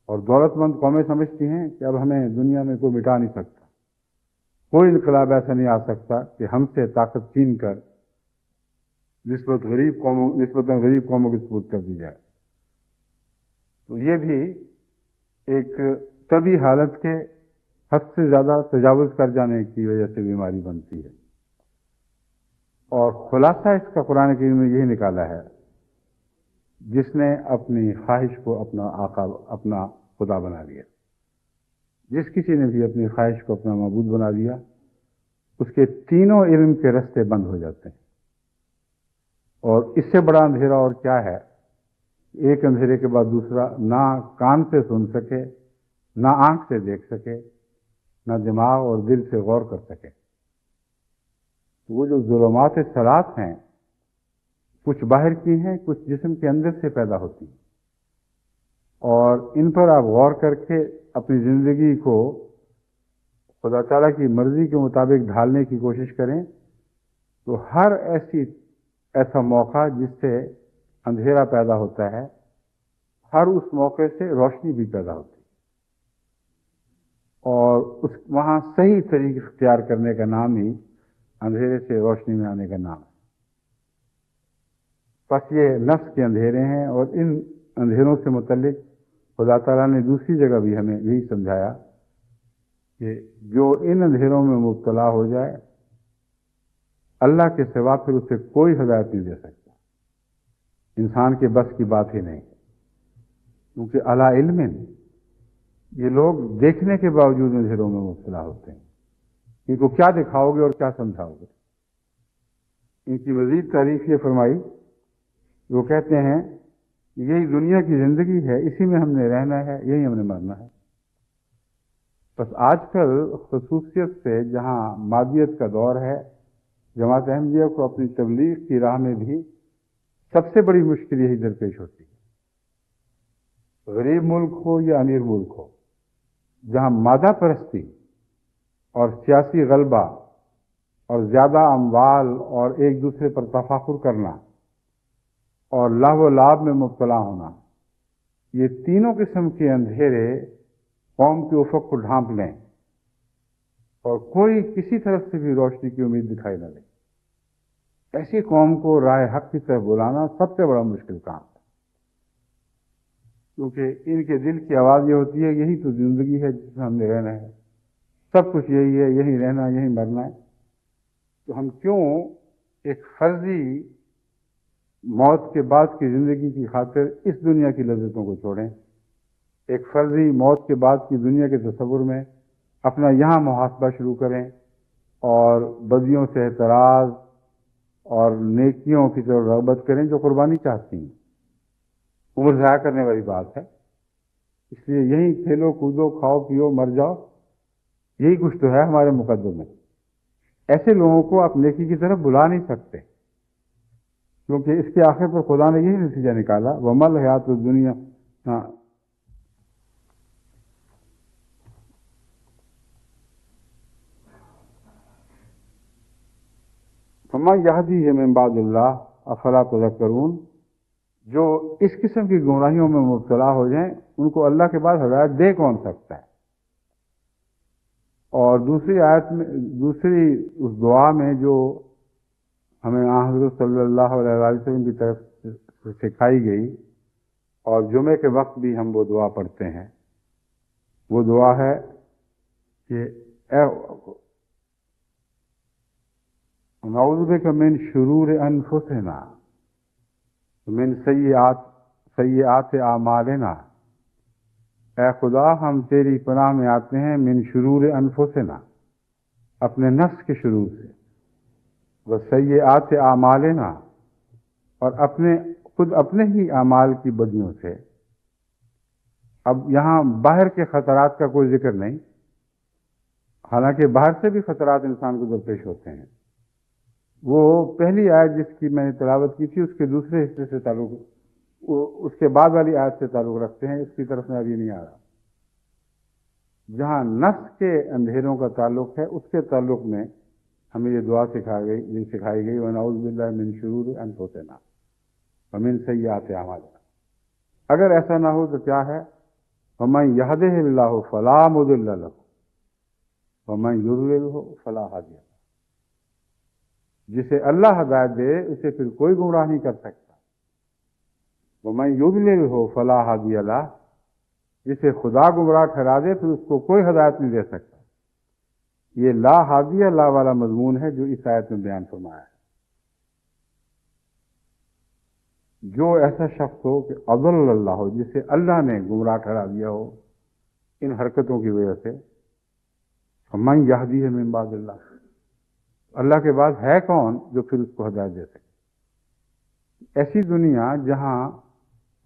اور دولت مند قومیں سمجھتی ہیں کہ اب ہمیں دنیا میں کوئی مٹا نہیں سکتا، کوئی انقلاب ایسا نہیں آ سکتا کہ ہم سے طاقت چھین کر نسبتاً غریب قوموں کی سپرد کر دی جائے۔ تو یہ بھی ایک طبی حالت کے حد سے زیادہ تجاوز کر جانے کی وجہ سے بیماری بنتی ہے، اور خلاصہ اس کا قرآن کریم میں یہی نکالا ہے، جس نے اپنی خواہش کو اپنا آقا، اپنا خدا بنا لیا، جس کسی نے بھی اپنی خواہش کو اپنا معبود بنا لیا، اس کے تینوں علم کے رستے بند ہو جاتے ہیں۔ اور اس سے بڑا اندھیرا اور کیا ہے؟ ایک اندھیرے کے بعد دوسرا، نہ کان سے سن سکے، نہ آنکھ سے دیکھ سکے، نہ دماغ اور دل سے غور کر سکے۔ وہ جو ظلمات ثلاث ہیں، کچھ باہر کی ہیں، کچھ جسم کے اندر سے پیدا ہوتی ہیں، اور ان پر آپ غور کر کے اپنی زندگی کو خدا تعالیٰ کی مرضی کے مطابق ڈھالنے کی کوشش کریں تو ہر ایسا موقع جس سے اندھیرا پیدا ہوتا ہے، ہر اس موقع سے روشنی بھی پیدا ہوتی ہے، اور وہاں صحیح طریقے اختیار کرنے کا نام ہی اندھیرے سے روشنی میں آنے کا نام ہے۔ بس یہ نفس کے اندھیرے ہیں، اور ان اندھیروں سے متعلق خدا تعالیٰ نے دوسری جگہ بھی ہمیں یہی سمجھایا کہ جو ان اندھیروں میں مبتلا ہو جائے، اللہ کے سوا پھر اسے کوئی ہدایت نہیں دے سکتا، انسان کے بس کی بات ہی نہیں، کیونکہ علی علم، یہ لوگ دیکھنے کے باوجود اندھیروں میں مبتلا ہوتے ہیں۔ ان کو کیا دکھاؤ گے اور کیا سمجھاؤ گے؟ ان کی مزید تعریف یہ فرمائی، وہ کہتے ہیں یہی دنیا کی زندگی ہے، اسی میں ہم نے رہنا ہے، یہی ہم نے مرنا ہے۔ بس آج کل خصوصیت سے جہاں مادیت کا دور ہے، جماعت احمدیہ کو اپنی تبلیغ کی راہ میں بھی سب سے بڑی مشکل یہی درپیش ہوتی ہے۔ غریب ملک ہو یا امیر ملک ہو، جہاں مادہ پرستی اور سیاسی غلبہ اور زیادہ اموال اور ایک دوسرے پر تفاخر کرنا اور لہو و لعب میں مبتلا ہونا، یہ تینوں قسم کے اندھیرے قوم کے افق کو ڈھانپ لیں اور کوئی کسی طرف سے بھی روشنی کی امید دکھائی نہ دے، ایسی قوم کو راہ حق کی طرف بلانا سب سے بڑا مشکل کام ہے، کیونکہ ان کے دل کی آواز یہ ہوتی ہے یہی تو زندگی ہے جس میں ہم نے رہنا ہے، سب کچھ یہی ہے، یہی رہنا، یہی مرنا ہے، تو ہم کیوں ایک فرضی موت کے بعد کی زندگی کی خاطر اس دنیا کی لذتوں کو چھوڑیں، ایک فرضی موت کے بعد کی دنیا کے تصور میں اپنا یہاں محاسبہ شروع کریں اور بدیوں سے اعتراض اور نیکیوں کی طرف رغبت کریں جو قربانی چاہتی ہیں۔ عمر ضائع کرنے والی بات ہے، اس لیے یہی کھیلو کودو کھاؤ پیو مر جاؤ، یہی کچھ تو ہے ہمارے مقدر میں۔ ایسے لوگوں کو آپ نیکی کی طرف بلا نہیں سکتے، کیونکہ اس کے آخر پر خدا نے یہی نتیجہ نکالا، وَمَا الْحَيَاةُ الدُّنْيَا فَمَن يَهْدِيهِ مِن بَعْدِ اللَّهِ أَفَلَا تَذَكَّرُونَ، جو اس قسم کی گمراہیوں میں مبتلا ہو جائیں ان کو اللہ کے بعد ہدایت دے کون سکتا ہے؟ اور دوسری آیت میں، دوسری اس دعا میں جو ہمیں حضرت صلی اللہ علیہ وسلم کی طرف سے سکھائی گئی اور جمعے کے وقت بھی ہم وہ دعا پڑھتے ہیں، وہ دعا ہے کہ اے نعوذ بک من شرور انفسنا من سیئات اعمالنا، اے خدا ہم تیری پناہ میں آتے ہیں من شرور انفسنا، اپنے نفس کے شرور سے، وسیئات اعمالنا، اور خود اپنے ہی اعمال کی بدیوں سے، اب یہاں باہر کے خطرات کا کوئی ذکر نہیں، حالانکہ باہر سے بھی خطرات انسان کو درپیش ہوتے ہیں۔ وہ پہلی آیت جس کی میں نے تلاوت کی تھی اس کے دوسرے حصے سے تعلق، اس کے بعد والی آیت سے تعلق رکھتے ہیں، اس کی طرف میں ابھی نہیں آ رہا۔ جہاں نفس کے اندھیروں کا تعلق ہے اس کے تعلق میں ہمیں یہ دعا سکھائی گئی وَنَعُوذُ بِاللَّهِ مِن شُرُورِ أَنفُسِنَا وَمِن سَيِّئَاتِ أَعْمَالِنَا۔ اگر ایسا نہ ہو تو کیا ہے؟ وَمَن يَهْدِهِ اللَّهُ فَلَا مُضِلَّ لَهُ وَمَن يُضْلِلْهُ فَلَا هَادِيَ لَهُ۔ جسے اللہ ہدایت دے اسے پھر کوئی گمراہ نہیں کر سکتا۔ وَمَن يُضْلِلْهُ فَلَا هَادِيَ لَهُ، جسے خدا گمراہ ٹھہرا دے پھر اس کو کوئی ہدایت نہیں دے سکتا۔ یہ لا ہادی لا والا مضمون ہے جو اس آیت میں بیان فرمایا ہے۔ جو ایسا شخص ہو کہ اضل اللہ ہو، جسے اللہ نے گمراہ ٹھہرا دیا ہو ان حرکتوں کی وجہ سے، فمن یہدیہ من بعد اللہ، اللہ کے بعد ہے کون جو پھر اس کو ہدایت دے سکے؟ ایسی دنیا جہاں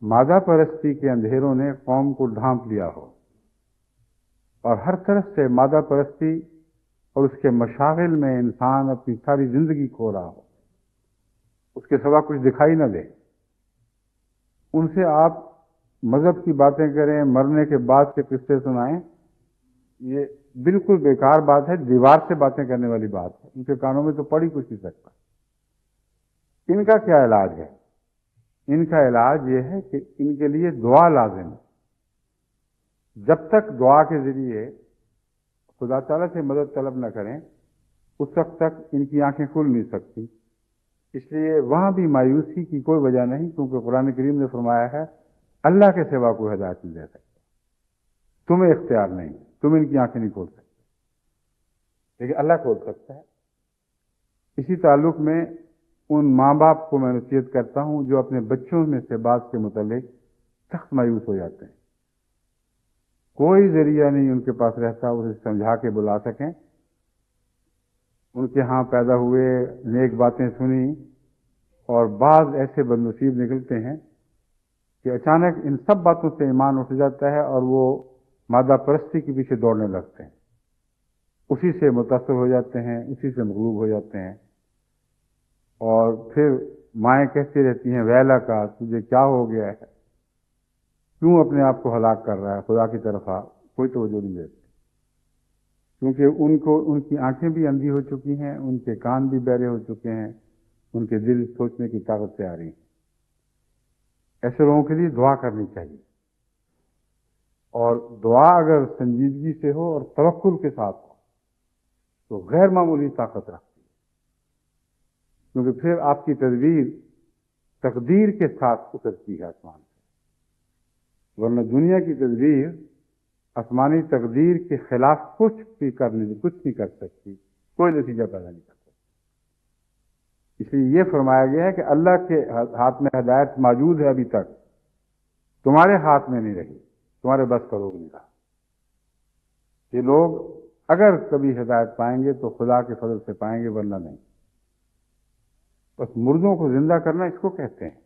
مادہ پرستی کے اندھیروں نے قوم کو ڈھانپ لیا ہو اور ہر طرف سے مادہ پرستی اور اس کے مشاغل میں انسان اپنی ساری زندگی کھو رہا ہو، اس کے سوا کچھ دکھائی نہ دے، ان سے آپ مذہب کی باتیں کریں، مرنے کے بعد کے قصے سنائیں، یہ بالکل بیکار بات ہے، دیوار سے باتیں کرنے والی بات ہے، ان کے کانوں میں تو پڑ ہی کچھ نہیں سکتا۔ ان کا کیا علاج ہے؟ ان کا علاج یہ ہے کہ ان کے لیے دعا لازم ہے۔ جب تک دعا کے ذریعے خدا تعالیٰ سے مدد طلب نہ کریں اس وقت تک ان کی آنکھیں کھل نہیں سکتی۔ اس لیے وہاں بھی مایوسی کی کوئی وجہ نہیں، کیونکہ قرآن کریم نے فرمایا ہے اللہ کے سوا کوئی ہدایت نہیں دے سکتا، تمہیں اختیار نہیں، تم ان کی آنکھیں نہیں کھول سکتے، لیکن اللہ کھول سکتا ہے۔ اسی تعلق میں ان ماں باپ کو میں نصیحت کرتا ہوں جو اپنے بچوں میں سے بعض کے متعلق سخت مایوس ہو جاتے ہیں، کوئی ذریعہ نہیں ان کے پاس رہتا اسے سمجھا کے بلا سکیں۔ ان کے ہاں پیدا ہوئے، نیک باتیں سنی، اور بعض ایسے بد نصیب نکلتے ہیں کہ اچانک ان سب باتوں سے ایمان اٹھ جاتا ہے اور وہ مادہ پرستی کے پیچھے دوڑنے لگتے ہیں، اسی سے متاثر ہو جاتے ہیں، اسی سے مغلوب ہو جاتے ہیں، اور پھر مائیں کہتی رہتی ہیں ویلا کا تجھے کیا ہو گیا ہے، کیوں اپنے آپ کو ہلاک کر رہا ہے، خدا کی طرف آ، کوئی توجہ نہیں دیتے، کیونکہ ان کی آنکھیں بھی اندھی ہو چکی ہیں، ان کے کان بھی بہرے ہو چکے ہیں، ان کے دل سوچنے کی طاقت سے آ رہی ہیں۔ ایسے لوگوں کے لیے دعا کرنی چاہیے، اور دعا اگر سنجیدگی سے ہو اور توکل کے ساتھ ہو تو غیر معمولی طاقت رکھتی ہے، کیونکہ پھر آپ کی تدبیر تقدیر کے ساتھ اترتی ہے آسمان سے، ورنہ دنیا کی تدبیر آسمانی تقدیر کے خلاف کچھ نہیں کر سکتی، کوئی نتیجہ پیدا نہیں کر سکتی۔ اس لیے یہ فرمایا گیا ہے کہ اللہ کے ہاتھ میں ہدایت موجود ہے، ابھی تک تمہارے ہاتھ میں نہیں رہی، تمہارے بس کا روگ نہیں رہا۔ یہ لوگ اگر کبھی ہدایت پائیں گے تو خدا کے فضل سے پائیں گے، ورنہ نہیں۔ بس مردوں کو زندہ کرنا اس کو کہتے ہیں۔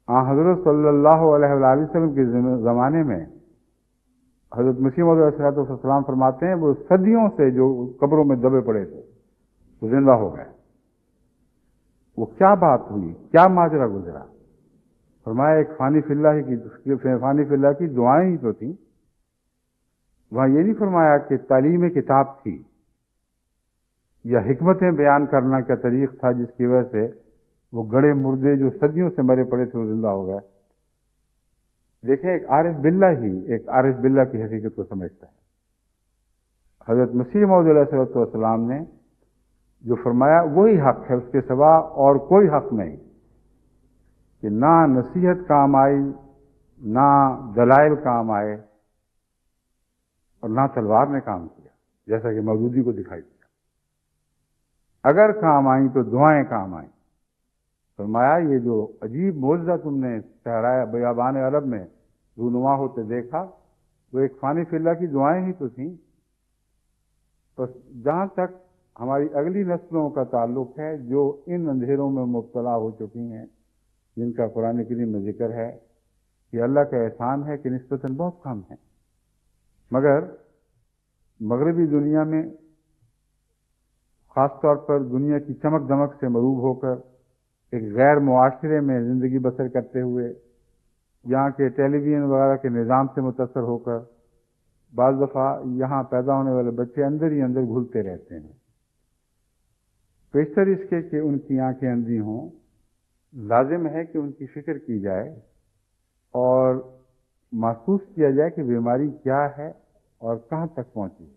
حضرت صلی اللہ علیہ وآلہ وسلم کے زمانے میں حضرت مسیح موعود علیہ السلام فرماتے ہیں وہ صدیوں سے جو قبروں میں دبے پڑے تھے وہ زندہ ہو گئے۔ وہ کیا بات ہوئی، کیا ماجرا گزرا؟ فرمایا ایک فانی فی اللہ کی دعائیں ہی تو تھیں۔ وہاں یہ نہیں فرمایا کہ تعلیم کتاب تھی یا حکمتیں بیان کرنا کا طریق تھا جس کی وجہ سے وہ گڑے مردے جو صدیوں سے مرے پڑے تھے وہ زندہ ہو گئے۔ دیکھیں ایک عارف باللہ کی حقیقت کو سمجھتا ہے۔ حضرت مسیح موعود علیہ السلام نے جو فرمایا وہی حق ہے، اس کے سوا اور کوئی حق نہیں، کہ نہ نصیحت کام آئی، نہ دلائل کام آئے، اور نہ تلوار نے کام کیا، جیسا کہ مودودی کو دکھائی دیا۔ اگر کام آئیں تو دعائیں کام آئیں۔ فرمایا یہ جو عجیب معجزہ تم نے ٹھہرایا بیابان عرب میں رونما ہوتے دیکھا، وہ ایک فانی فی اللہ کی دعائیں ہی تو تھیں۔ بس جہاں تک ہماری اگلی نسلوں کا تعلق ہے جو ان اندھیروں میں مبتلا ہو چکی ہیں، جن کا قرآن کریم میں ذکر ہے، یہ اللہ کا احسان ہے کہ نسبتاً بہت کم ہے، مگر مغربی دنیا میں خاص طور پر دنیا کی چمک دمک سے مروب ہو کر ایک غیر معاشرے میں زندگی بسر کرتے ہوئے، یہاں کے ٹیلی ویژن وغیرہ کے نظام سے متاثر ہو کر بعض دفعہ یہاں پیدا ہونے والے بچے اندر ہی اندر گھلتے رہتے ہیں۔ بیشتر اس کے کہ ان کی آنکھیں اندھی ہوں، لازم ہے کہ ان کی فکر کی جائے اور محسوس کیا جائے کہ بیماری کیا ہے اور کہاں تک پہنچی ہے۔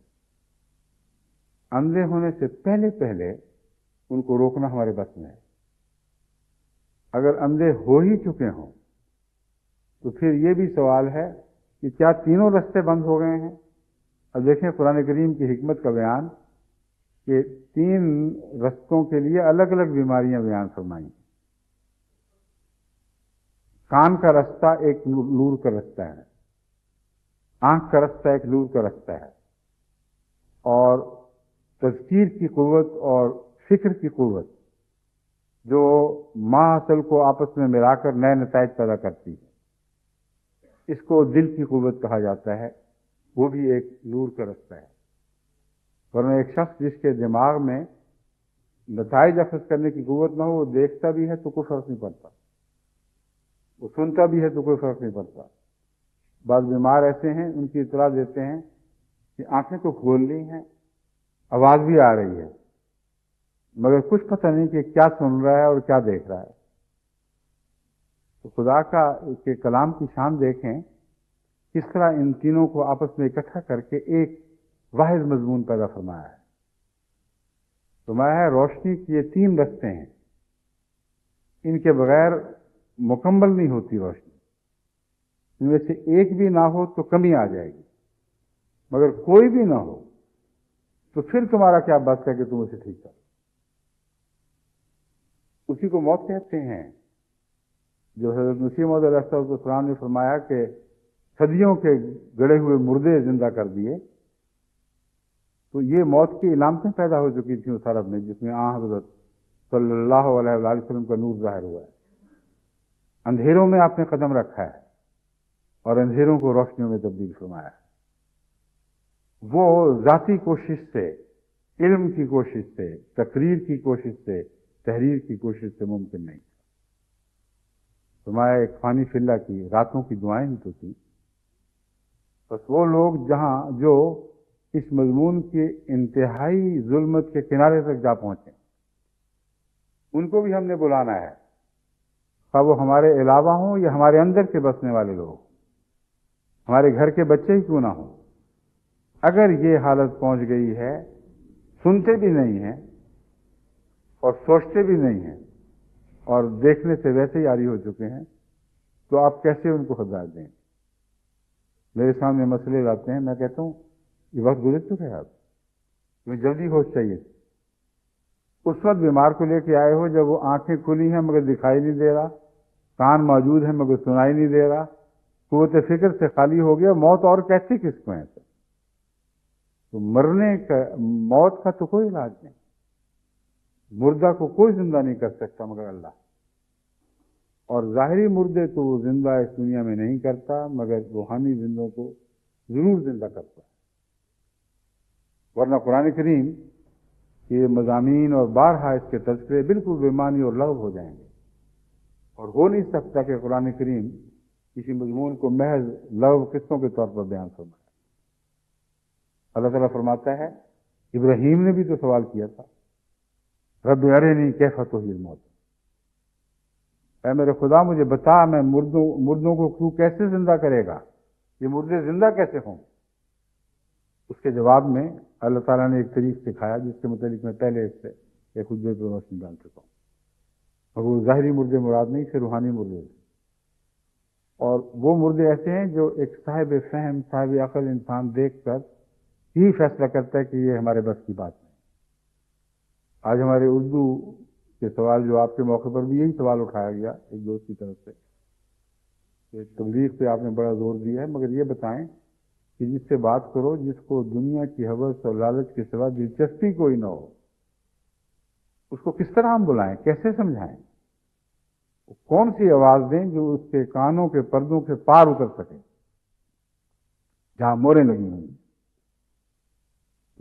اندھے ہونے سے پہلے پہلے ان کو روکنا ہمارے بس میں ہے۔ اگر اندھے ہو ہی چکے ہوں تو پھر یہ بھی سوال ہے کہ کیا تینوں رستے بند ہو گئے ہیں؟ اب دیکھیں قرآن کریم کی حکمت کا بیان کہ 3 رستوں کے لیے الگ الگ بیماریاں بیان فرمائی ہیں۔ کان کا رستہ ایک نور کا رستہ ہے، آنکھ کا رستہ ایک نور کا رستہ ہے، اور تذکیر کی قوت اور فکر کی قوت جو ماحصل کو آپس میں ملا کر نئے نتائج پیدا کرتی ہے، اس کو دل کی قوت کہا جاتا ہے، وہ بھی ایک نور کا رستہ ہے۔ ورنہ ایک شخص جس کے دماغ میں نتائج اخذ کرنے کی قوت نہ ہو، وہ دیکھتا بھی ہے تو کوئی فرق نہیں پڑتا، وہ سنتا بھی ہے تو کوئی فرق نہیں پڑتا۔ بعض بیمار ایسے ہیں، ان کی اطلاع دیتے ہیں کہ آنکھیں تو کھول لی ہیں، آواز بھی آ رہی ہے، مگر کچھ پتہ نہیں کہ کیا سن رہا ہے اور کیا دیکھ رہا ہے۔ تو خدا کے کلام کی شان دیکھیں، کس طرح ان تینوں کو آپس میں اکٹھا کر کے ایک واحد مضمون پیدا فرمایا ہے۔ فرمایا ہے روشنی کے یہ 3 رستے ہیں، ان کے بغیر مکمل نہیں ہوتی روشنی، ان میں سے ایک بھی نہ ہو تو کمی آ جائے گی، مگر کوئی بھی نہ ہو تو پھر تمہارا کیا بس ہے کہ تم اسے ٹھیک کرو۔ اسی کو موت کہتے ہیں، جو حضرت مسیح موعود علیہ السلام نے فرمایا کہ صدیوں کے گڑے ہوئے مردے زندہ کر دیے، تو یہ موت کی علامتیں پیدا ہو چکی تھیں اس عرب میں، جس میں حضرت صلی اللہ علیہ وآلہ وسلم کا نور ظاہر ہوا ہے۔ اندھیروں میں آپ نے قدم رکھا ہے اور اندھیروں کو روشنیوں میں تبدیل فرمایا ہے۔ وہ ذاتی کوشش سے، علم کی کوشش سے، تقریر کی کوشش سے، تحریر کی کوشش سے ممکن نہیں۔ فرمایا ایک فانی فی اللہ کی راتوں کی دعائیں ہی تو تھی۔ بس وہ لوگ جو اس مضمون کے انتہائی ظلمت کے کنارے تک جا پہنچے، ان کو بھی ہم نے بلانا ہے، خواہ وہ ہمارے علاوہ ہوں یا ہمارے اندر کے بسنے والے لوگ، ہمارے گھر کے بچے ہی کیوں نہ ہوں۔ اگر یہ حالت پہنچ گئی ہے، سنتے بھی نہیں ہیں اور سوچتے بھی نہیں ہیں اور دیکھنے سے ویسے ہی عاری ہو چکے ہیں، تو آپ کیسے ان کو ہدایت دیں؟ میرے سامنے مسئلے لاتے ہیں، میں کہتا ہوں یہ وقت گزر چکا ہے، آپ تمہیں جلدی ہوش چاہیے تھی۔ اس وقت بیمار کو لے کے آئے ہو جب وہ آنکھیں کھلی ہیں مگر دکھائی نہیں دے رہا، کان موجود ہیں مگر سنائی نہیں دے رہا، قوت فکر سے خالی ہو گیا، موت اور کہتے کس کو ہے؟ تو مرنے کا، موت کا تو کوئی علاج نہیں، مردہ کو کوئی زندہ نہیں کر سکتا مگر اللہ، اور ظاہری مردے تو وہ زندہ اس دنیا میں نہیں کرتا، مگر روحانی زندوں کو ضرور زندہ کرتا ہے۔ ورنہ قرآن کریم یہ مضامین اور بارہا اس کے تذکرے بالکل بے معنی اور لغو ہو جائیں گے، اور ہو نہیں سکتا کہ قرآن کریم کسی مضمون کو محض لغو قصوں کے طور پر بیان فرمائے۔ اللہ تعالیٰ فرماتا ہے، ابراہیم نے بھی تو سوال کیا تھا، رب ارنی کیف تحیی الموت، اے میرے خدا مجھے بتا، میں مردوں کو تو کیسے زندہ کرے گا، یہ مردے زندہ کیسے ہوں؟ اس کے جواب میں اللہ تعالیٰ نے ایک طریق سکھایا جس کے متعلق میں پہلے اس سے ایک خطبے پر روشنی ڈال چکا ہوں، اور وہ ظاہری مردے مراد نہیں تھے، روحانی مردے تھے۔ اور وہ مردے ایسے ہیں جو ایک صاحب فہم، صاحب عقل انسان دیکھ کر ہی فیصلہ کرتا ہے کہ یہ ہمارے بس کی بات نہیں۔ آج ہمارے اردو کے سوال جواب کے موقع پر بھی یہی سوال اٹھایا گیا ایک دوست کی طرف سے کہ تبلیغ پہ آپ نے بڑا زور دیا ہے، مگر یہ بتائیں کہ جس سے بات کرو جس کو دنیا کی ہوس اور لالچ کے سوا دلچسپی کوئی نہ ہو، اس کو کس طرح ہم بلائیں، کیسے سمجھائیں؟ کون سی آواز دیں جو اس کے کانوں کے پردوں کے پار اتر سکے جہاں موریں لگی ہوئی.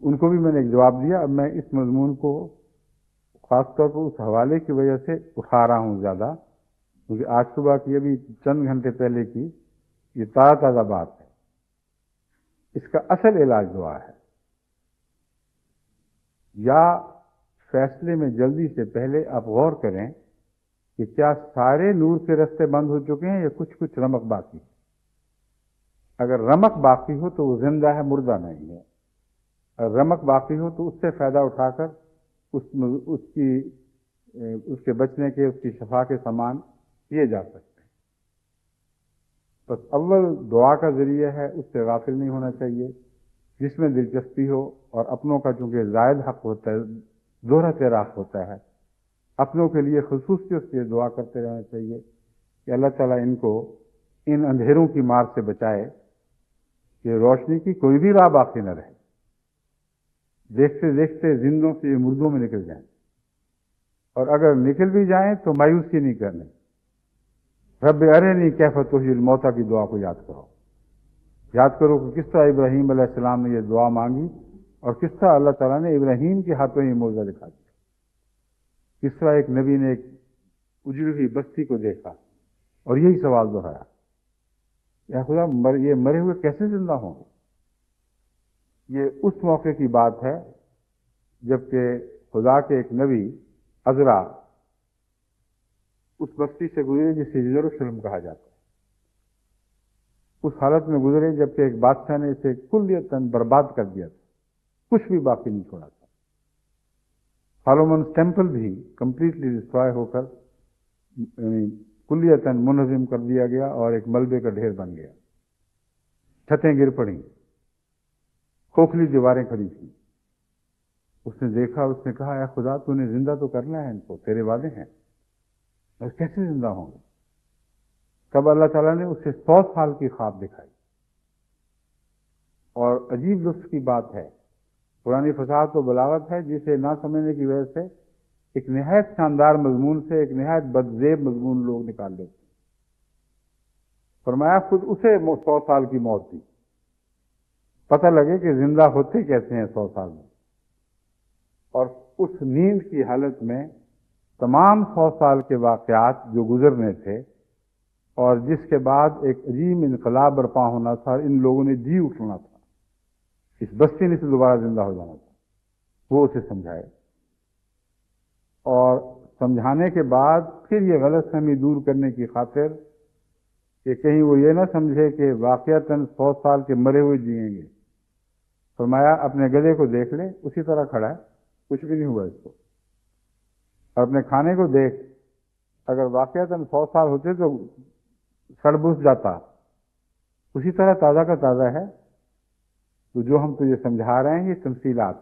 ان کو بھی میں نے ایک جواب دیا. اب میں اس مضمون کو خاص طور پر اس حوالے کی وجہ سے اٹھا رہا ہوں زیادہ، کیونکہ آج صبح کی ابھی چند گھنٹے پہلے کی یہ تازہ بات ہے. اس کا اصل علاج دعا ہے. یا فیصلے میں جلدی سے پہلے آپ غور کریں کہ کیا سارے نور کے رستے بند ہو چکے ہیں یا کچھ رمق باقی ہے. اگر رمق باقی ہو تو وہ زندہ ہے، مردہ نہیں ہے. اگر رمق باقی ہو تو اس سے فائدہ اٹھا کر اس کے بچنے کے، اس کی شفا کے سامان کیے جا سکتے ہیں. بس اول دعا کا ذریعہ ہے، اس سے غافل نہیں ہونا چاہیے. جس میں دلچسپی ہو، اور اپنوں کا چونکہ زائد حق ہوتا ہے، دوہرا تیراک ہوتا ہے، اپنوں کے لیے خصوصیت سے دعا کرتے رہنا چاہیے کہ اللہ تعالیٰ ان کو ان اندھیروں کی مار سے بچائے کہ روشنی کی کوئی بھی راہ باقی نہ رہے. دیکھتے دیکھتے زندوں سے مردوں میں نکل جائیں، اور اگر نکل بھی جائیں تو مایوسی نہیں کرنے. رب ارنی کیف تحیی الموتی کی دعا کو یاد کرو. یاد کرو کہ کس طرح ابراہیم علیہ السلام نے یہ دعا مانگی، اور کس طرح اللہ تعالیٰ نے ابراہیم کے ہاتھوں یہ معجزہ دکھا دیا. کس طرح ایک نبی نے ایک اجڑی ہوئی بستی کو دیکھا اور یہی سوال دہرایا، یا خدا یہ مرے ہوئے کیسے زندہ ہوں گے. یہ اس موقع کی بات ہے جبکہ خدا کے ایک نبی عزرا اس بستی سے گزرے جسے یروشلم کہا جاتا ہے. اس حالت میں گزرے جبکہ ایک بادشاہ نے اسے کلیتاً برباد کر دیا تھا، کچھ بھی باقی نہیں چھوڑا تھا. سالومن ٹیمپل بھی کمپلیٹلی ڈسٹرائے ہو کر کلیتاً منہدم کر دیا گیا اور ایک ملبے کا ڈھیر بن گیا. چھتیں گر پڑیں، کھوکھلی دیواریں کھڑی تھیں. اس نے دیکھا، اس نے کہا، اے خدا تو نے زندہ تو کرنا ہے ان کو، تیرے وعدے ہیں، اور کیسے زندہ ہوں گے. تب اللہ تعالیٰ نے اسے 100 سال کی خواب دکھائی. اور عجیب لطف کی بات ہے، پرانی فصاحت و بلاغت ہے، جسے نہ سمجھنے کی وجہ سے ایک نہایت شاندار مضمون سے ایک نہایت بدزیب مضمون لوگ نکال لیتے ہیں. فرمایا خود اسے 100 سال کی موت دی، پتہ لگے کہ زندہ ہوتے کیسے ہیں 100 سال میں. اور اس نیند کی حالت میں تمام 100 سال کے واقعات جو گزرنے تھے اور جس کے بعد ایک عظیم انقلاب برپا ہونا تھا، اور ان لوگوں نے جی اٹھنا تھا، اس بستی نے سے دوبارہ زندہ ہو جانا تھا، وہ اسے سمجھائے. اور سمجھانے کے بعد پھر یہ غلط فہمی دور کرنے کی خاطر کہ کہیں وہ یہ نہ سمجھے کہ واقعتاً 100 سال کے مرے ہوئے جئیں گے، فرمایا اپنے گلے کو دیکھ لے، اسی طرح کھڑا ہے، کچھ بھی نہیں ہوا اس کو. اور اپنے کھانے کو دیکھ، اگر واقعتاً 100 سال ہوتے تو سڑ بس جاتا، اسی طرح تازہ کا تازہ ہے. تو جو ہم تجھے سمجھا رہے ہیں یہ تمثیلات،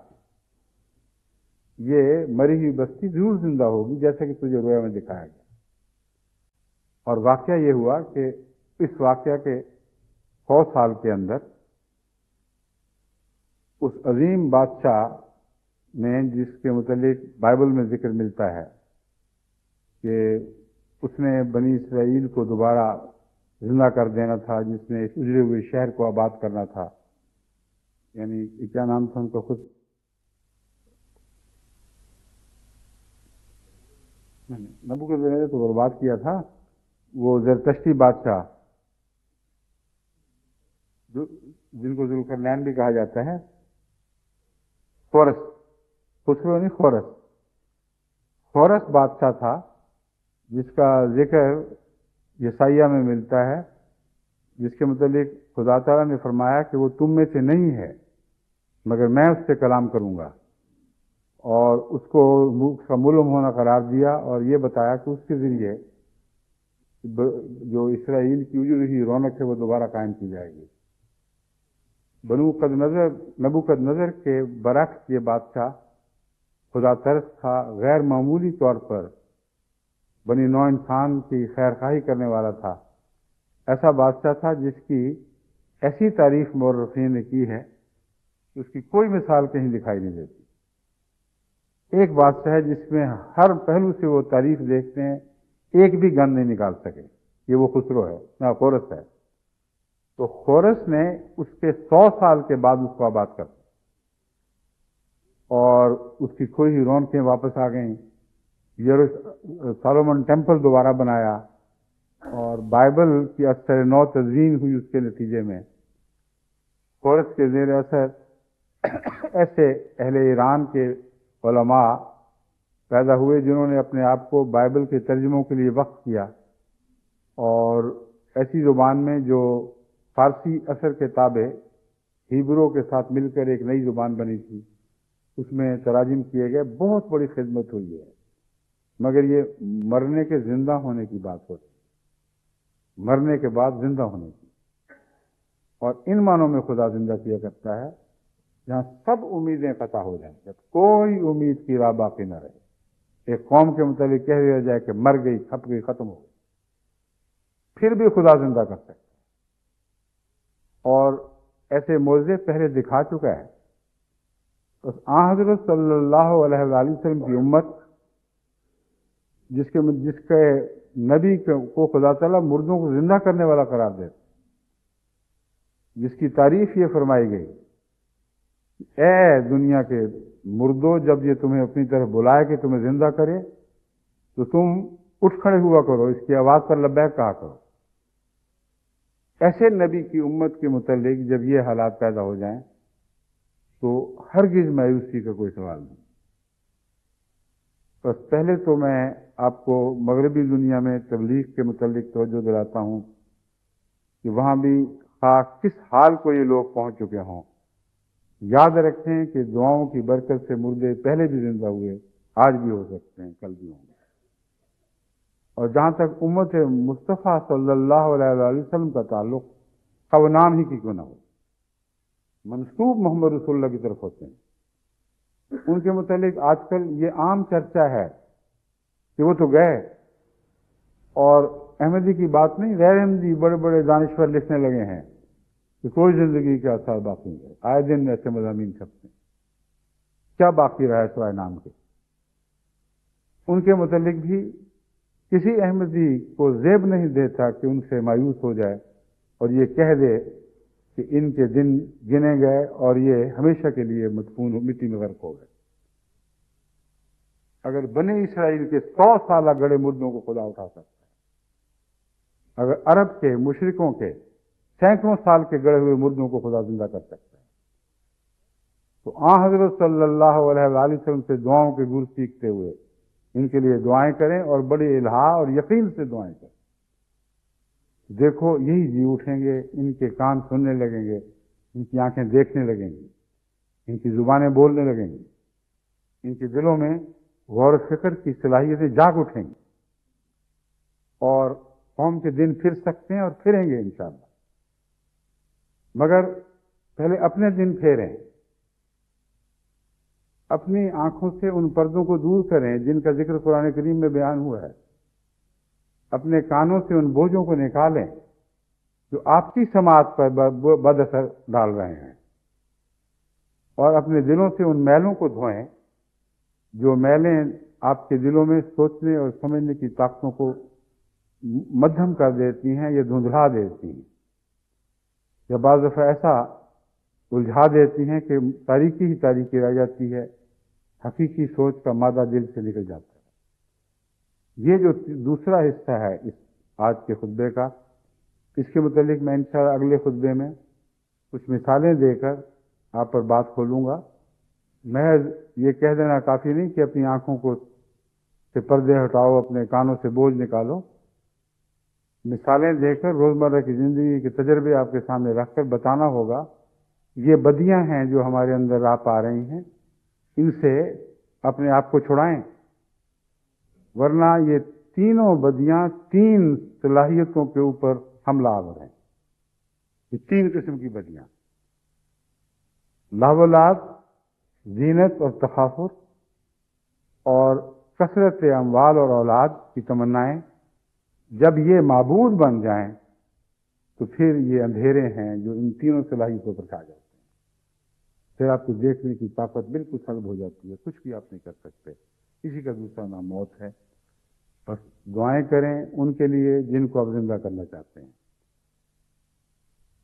یہ مری ہوئی بستی ضرور زندہ ہوگی جیسا کہ تجھے رویا میں دکھایا گیا. اور واقعہ یہ ہوا کہ اس واقعہ کے 100 سال کے اندر اس عظیم بادشاہ نے، جس کے متعلق بائبل میں ذکر ملتا ہے کہ اس نے بنی اسرائیل کو دوبارہ زندہ کر دینا تھا، جس نے اس اجڑے ہوئے شہر کو آباد کرنا تھا، یعنی کیا نام تھا ان کا، خود نبوکدنیزر نے تو برباد کیا تھا، وہ زرتشتی بادشاہ جن کو ذوالقرنین بھی کہا جاتا ہے، خسرو نہیں، خورس بادشاہ تھا، جس کا ذکر یسائیہ میں ملتا ہے، جس کے متعلق خدا تعالیٰ نے فرمایا کہ وہ تم میں سے نہیں ہے مگر میں اس سے کلام کروں گا، اور اس کو اس کا ملم ہونا قرار دیا، اور یہ بتایا کہ اس کے ذریعے جو اسرائیل کی اجڑی ہوئی رونق ہے وہ دوبارہ قائم کی جائے گی. نبوکدنیزر کے برعکس یہ بادشاہ خدا ترس تھا، غیر معمولی طور پر بنی نوع انسان کی خیر خواہی کرنے والا تھا. ایسا بادشاہ تھا جس کی ایسی تعریف مورخین نے کی ہے کہ اس کی کوئی مثال کہیں دکھائی نہیں دیتی. ایک بادشاہ ہے جس میں ہر پہلو سے وہ تعریف دیکھتے ہیں ایک بھی گند نہیں نکال سکے. یہ وہ خسرو ہے نہ خورس ہے. تو خورس نے اس کے 100 سال کے بعد اس کو آباد کر دیا اور اس کی کھوئی ہوئی رونقیں واپس آ گئیں. سالومن ٹیمپل دوبارہ بنایا اور بائبل کی اثر نو تدوین ہوئی اس کے نتیجے میں. خورس کے زیر اثر ایسے اہل ایران کے علماء پیدا ہوئے جنہوں نے اپنے آپ کو بائبل کے ترجموں کے لیے وقف کیا اور ایسی زبان میں جو فارسی اثر کے تابع ہیبرو کے ساتھ مل کر ایک نئی زبان بنی تھی اس میں تراجم کیے گئے. بہت بڑی خدمت ہوئی ہے. مگر یہ مرنے کے زندہ ہونے کی بات ہوتی ہے، مرنے کے بعد زندہ ہونے کی. اور ان معنوں میں خدا زندہ کیا کرتا ہے جہاں سب امیدیں قطع ہو جائیں، جب کوئی امید کی راہ باقی نہ رہے. ایک قوم کے متعلق کہہ دیا جائے کہ مر گئی، کھپ گئی، ختم ہو گئی، پھر بھی خدا زندہ کر سکتا ہے. اور ایسے معجزے پہلے دکھا چکا ہے. تو حضرت صلی اللہ علیہ وآلہ وسلم کی امت جس کے نبی کو خدا تعالیٰ مردوں کو زندہ کرنے والا قرار دیتا، جس کی تعریف یہ فرمائی گئی، اے دنیا کے مردوں، جب یہ تمہیں اپنی طرف بلائے کہ تمہیں زندہ کرے تو تم اٹھ کھڑے ہوا کرو، اس کی آواز پر لبیک کہا کرو. ایسے نبی کی امت کے متعلق جب یہ حالات پیدا ہو جائیں تو ہرگز مایوسی کا کوئی سوال نہیں. بس پہلے تو میں آپ کو مغربی دنیا میں تبلیغ کے متعلق توجہ دلاتا ہوں کہ وہاں بھی خواہ کس حال کو یہ لوگ پہنچ چکے ہوں، یاد رکھیں کہ دعاؤں کی برکت سے مردے پہلے بھی زندہ ہوئے، آج بھی ہو سکتے ہیں، کل بھی ہوں گے. اور جہاں تک امت مصطفیٰ صلی اللہ علیہ وآلہ وسلم کا تعلق، خواہ وہ نام ہی کی کیوں نہ ہو، منسوب محمد رسول اللہ کی طرف ہوتے ہیں، ان کے متعلق آج کل یہ عام چرچا ہے کہ وہ تو گئے. اور احمدی کی بات نہیں، غیر احمدی بڑے بڑے دانشور لکھنے لگے ہیں کہ کوئی زندگی کا اثر باقی نہیں ہے. آئے دن ایسے مضامین چھپتے ہیں. کیا باقی رہا ہے سوائے نام کے؟ ان کے متعلق بھی کسی احمدی کو زیب نہیں دیتا کہ ان سے مایوس ہو جائے اور یہ کہہ دے کہ ان کے دن گنے گئے اور یہ ہمیشہ کے لیے مدفون مٹی میں غرق ہو گئے. اگر بنی اسرائیل کے 100 سالہ گڑے مردوں کو خدا اٹھا سکتا ہے، اگر عرب کے مشرکوں کے سینکڑوں سال کے گڑے ہوئے مردوں کو خدا زندہ کر سکتا ہے، تو حضرت صلی اللہ علیہ وآلہ وسلم سے دعاؤں کے گر سیکھتے ہوئے ان کے لیے دعائیں کریں اور بڑے الہا اور یقین سے دعائیں کریں. دیکھو یہی جی اٹھیں گے، ان کے کان سننے لگیں گے، ان کی آنکھیں دیکھنے لگیں گی، ان کی زبانیں بولنے لگیں گی، ان کے دلوں میں غور و فکر کی صلاحیتیں جاگ اٹھیں گی اور قوم کے دن پھر سکتے ہیں اور پھریں گے انشاءاللہ. مگر پہلے اپنے دن پھیریں، اپنی آنکھوں سے ان پردوں کو دور کریں جن کا ذکر قرآن کریم میں بیان ہوا ہے. اپنے کانوں سے ان بوجھوں کو نکالیں جو آپ کی سماعت پر بد اثر ڈال رہے ہیں، اور اپنے دلوں سے ان میلوں کو دھوئیں جو میلیں آپ کے دلوں میں سوچنے اور سمجھنے کی طاقتوں کو مدھم کر دیتی ہیں یا دھندلا دیتی ہیں، یا بعض دفعہ ایسا الجھا دیتی ہیں کہ تاریکی ہی تاریکی رہ جاتی ہے، حقیقی سوچ کا مادہ دل سے نکل جاتا ہے. یہ جو دوسرا حصہ ہے اس آج کے خطبے کا، اس کے متعلق میں انشاءاللہ اگلے خطبے میں کچھ مثالیں دے کر آپ پر بات کھولوں گا. محض یہ کہہ دینا کافی نہیں کہ اپنی آنکھوں کو سے پردے ہٹاؤ، اپنے کانوں سے بوجھ نکالو. مثالیں دے کر روزمرہ کی زندگی کے تجربے آپ کے سامنے رکھ کر بتانا ہوگا یہ بدیاں ہیں جو ہمارے اندر آپ آ رہی ہیں، ان سے اپنے آپ کو چھڑائیں، ورنہ یہ تینوں بدیاں 3 صلاحیتوں کے اوپر حملہ آور ہیں. یہ 3 قسم کی بدیاں: لاولاد، زینت اور تفاخر، اور کثرت اموال اور اولاد کی تمنائیں. جب یہ معبود بن جائیں تو پھر یہ اندھیرے ہیں جو ان تینوں صلاحیتوں پر چھا جاتے ہیں. پھر آپ کو دیکھنے کی طاقت بالکل سلب ہو جاتی ہے، کچھ بھی آپ نہیں کر سکتے. اسی کا دوسرا نام موت ہے. بس دعائیں کریں ان کے لیے جن کو آپ زندہ کرنا چاہتے ہیں،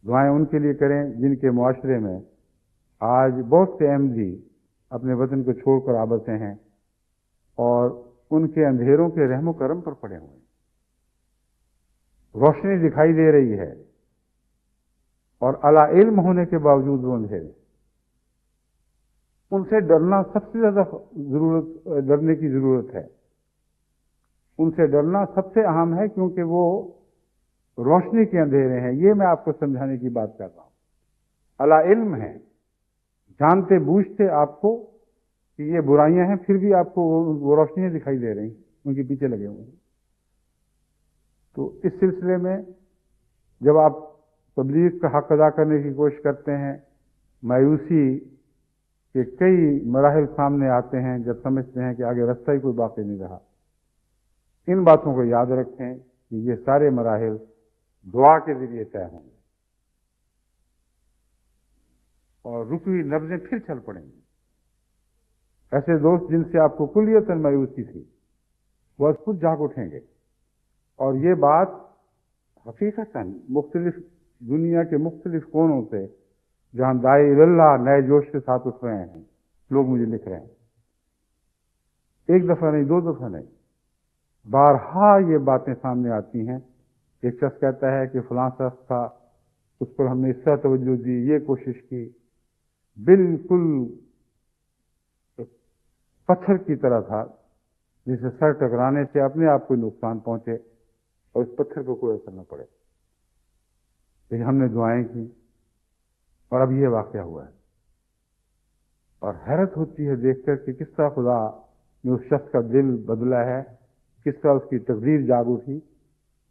دعائیں ان کے لیے کریں جن کے معاشرے میں آج بہت سے احمدی اپنے وطن کو چھوڑ کر آبسے ہیں اور ان کے اندھیروں کے رحم و کرم پر پڑے ہوئے ہیں۔ روشنی دکھائی دے رہی ہے اور اعلیٰ علم ہونے کے باوجود وہ اندھیرے، ان سے ڈرنا سب سے زیادہ ڈرنے کی ضرورت ہے، ان سے ڈرنا سب سے اہم ہے، کیونکہ وہ روشنی کے اندھیرے ہیں۔ یہ میں آپ کو سمجھانے کی بات کر رہا ہوں۔ اعلیٰ علم ہیں، جانتے بوجھتے آپ کو کہ یہ برائیاں ہیں، پھر بھی آپ کو وہ روشنیاں دکھائی دے رہی ہیں، ان کے پیچھے لگے ہوئے ہیں۔ تو اس سلسلے میں جب آپ تبلیغ کا حق ادا کرنے کی کوشش کرتے ہیں، مایوسی کے کئی مراحل سامنے آتے ہیں، جب سمجھتے ہیں کہ آگے رستہ ہی کوئی باقی نہیں رہا، ان باتوں کو یاد رکھیں کہ یہ سارے مراحل دعا کے ذریعے طے ہوں گے اور رکی ہوئی نبضیں پھر چل پڑیں گی۔ ایسے دوست جن سے آپ کو کلیتاً مایوسی تھی، وہ از خود جاگ اٹھیں گے، اور یہ بات حقیقتاً مختلف دنیا کے مختلف کونوں سے جہاں داعی اللہ نئے جوش کے ساتھ اٹھ رہے ہیں، لوگ مجھے لکھ رہے ہیں، ایک دفعہ نہیں، دو دفعہ نہیں، بارہا یہ باتیں سامنے آتی ہیں۔ ایک شخص کہتا ہے کہ فلاں شخص تھا، اس پر ہم نے اس طرح توجہ دی، یہ کوشش کی، بالکل پتھر کی طرح تھا جسے سر ٹکرانے سے اپنے آپ کو نقصان پہنچے اور اس پتھر کو کوئی اثر نہ پڑے، لیکن ہم نے دعائیں کی اور اب یہ واقعہ ہوا ہے۔ اور حیرت ہوتی ہے دیکھ کر کہ کس طرح خدا نے اس شخص کا دل بدلا ہے، کس طرح اس کی تقدیر جاگ اٹھی،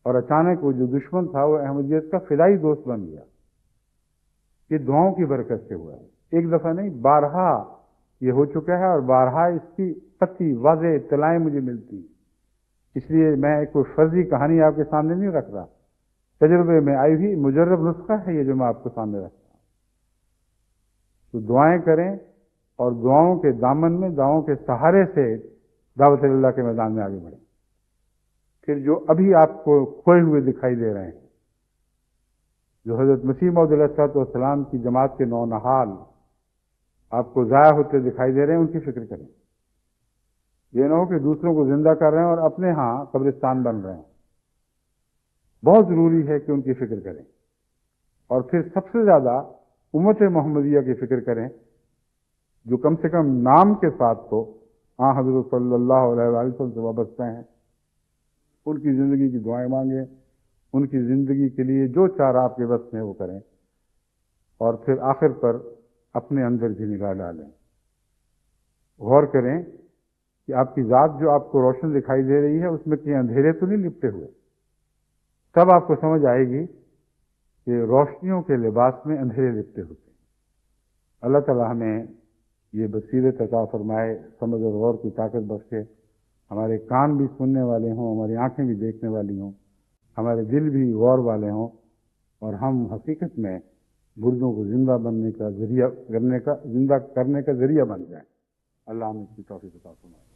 اور اچانک وہ جو دشمن تھا وہ احمدیت کا فدائی دوست بن گیا۔ یہ دعاؤں کی برکت سے ہوا ہے، ایک دفعہ نہیں، بارہا یہ ہو چکا ہے، اور بارہا اس کی قطعی واضح اطلاعیں مجھے ملتی ہیں۔ اس لیے میں کوئی فرضی کہانی آپ کے سامنے نہیں رکھ رہا، تجربے میں آئی ہوئی مجرب نسخہ ہے یہ جو میں آپ کو سامنے رکھتا ہوں۔ تو دعائیں کریں اور دعاؤں کے دامن میں، دعاؤں کے سہارے سے دعوت اللہ کے میدان میں آگے بڑھیں۔ پھر جو ابھی آپ کو کھوئے ہوئے دکھائی دے رہے ہیں، جو حضرت مسیح موعود علیہ السلام کی جماعت کے نونہال آپ کو ضائع ہوتے دکھائی دے رہے ہیں، ان کی فکر کریں۔ یہ نہ ہو کہ دوسروں کو زندہ کر رہے ہیں اور اپنے ہاں قبرستان بن رہے ہیں۔ بہت ضروری ہے کہ ان کی فکر کریں، اور پھر سب سے زیادہ امت محمدیہ کی فکر کریں، جو کم سے کم نام کے ساتھ تو حضرت صلی اللہ علیہ وسلم سے وابستہ ہیں۔ ان کی زندگی کی دعائیں مانگیں، ان کی زندگی کے لیے جو چارہ آپ کے بس میں وہ کریں، اور پھر آخر پر اپنے اندر بھی نگاہ ڈالیں، غور کریں کہ آپ کی ذات جو آپ کو روشن دکھائی دے رہی ہے، اس میں کہیں اندھیرے تو نہیں لپٹے ہوئے۔ تب آپ کو سمجھ آئے گی کہ روشنیوں کے لباس میں اندھیرے لپٹے ہوتے ہیں۔ اللہ تعالی ہمیں یہ بصیرت عطا فرمائے، سمجھ اور غور کی طاقت بخشے، ہمارے کان بھی سننے والے ہوں، ہماری آنکھیں بھی دیکھنے والی ہوں، ہمارے دل بھی غور والے ہوں، اور ہم حقیقت میں مردوں کو زندہ بننے کا ذریعہ زندہ کرنے کا ذریعہ بن جائیں۔ اللہ ہمیں اس کی توفیق عطا فرمائے۔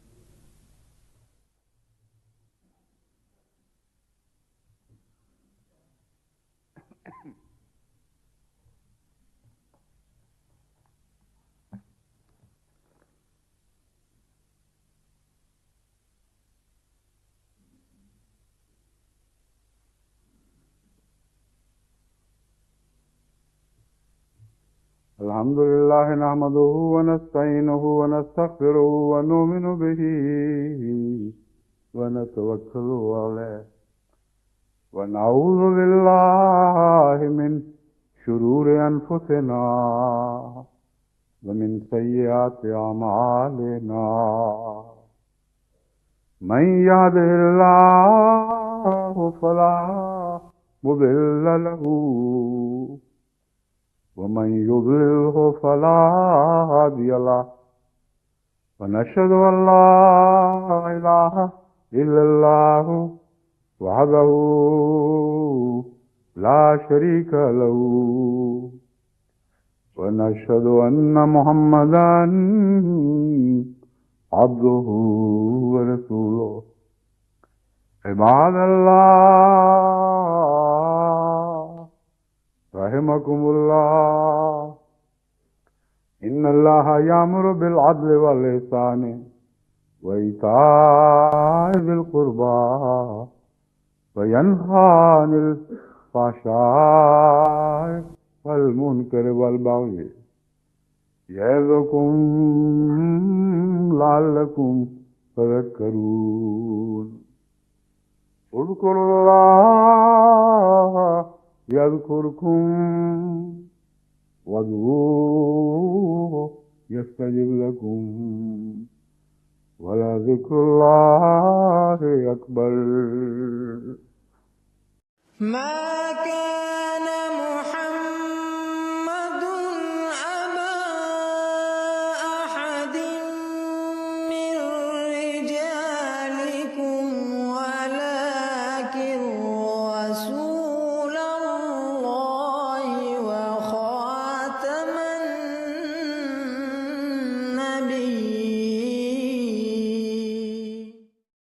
الحمد لله نحمده ونستعينه ونستغفره ونؤمن به ونتوكل عليه ونعوذ بالله من شرور أنفسنا ومن سيئات أعمالنا من يهده الله فلا مضل له ومن يضلله فلا هادي له ونشهد أن لا إله إلا الله وحده لا شريك له ونشهد أن محمدا عبده ورسوله عباد الله رحمكم الله إن الله يأمر بالعدل والإحسان وإيتاء ذي القربى وينهى عن الفحشاء والمنكر والبغي يعظكم لعلكم تذكرون اذكروا الله يذكركم وادعوه يستجب لكم ولذكر الله أكبر. ما كان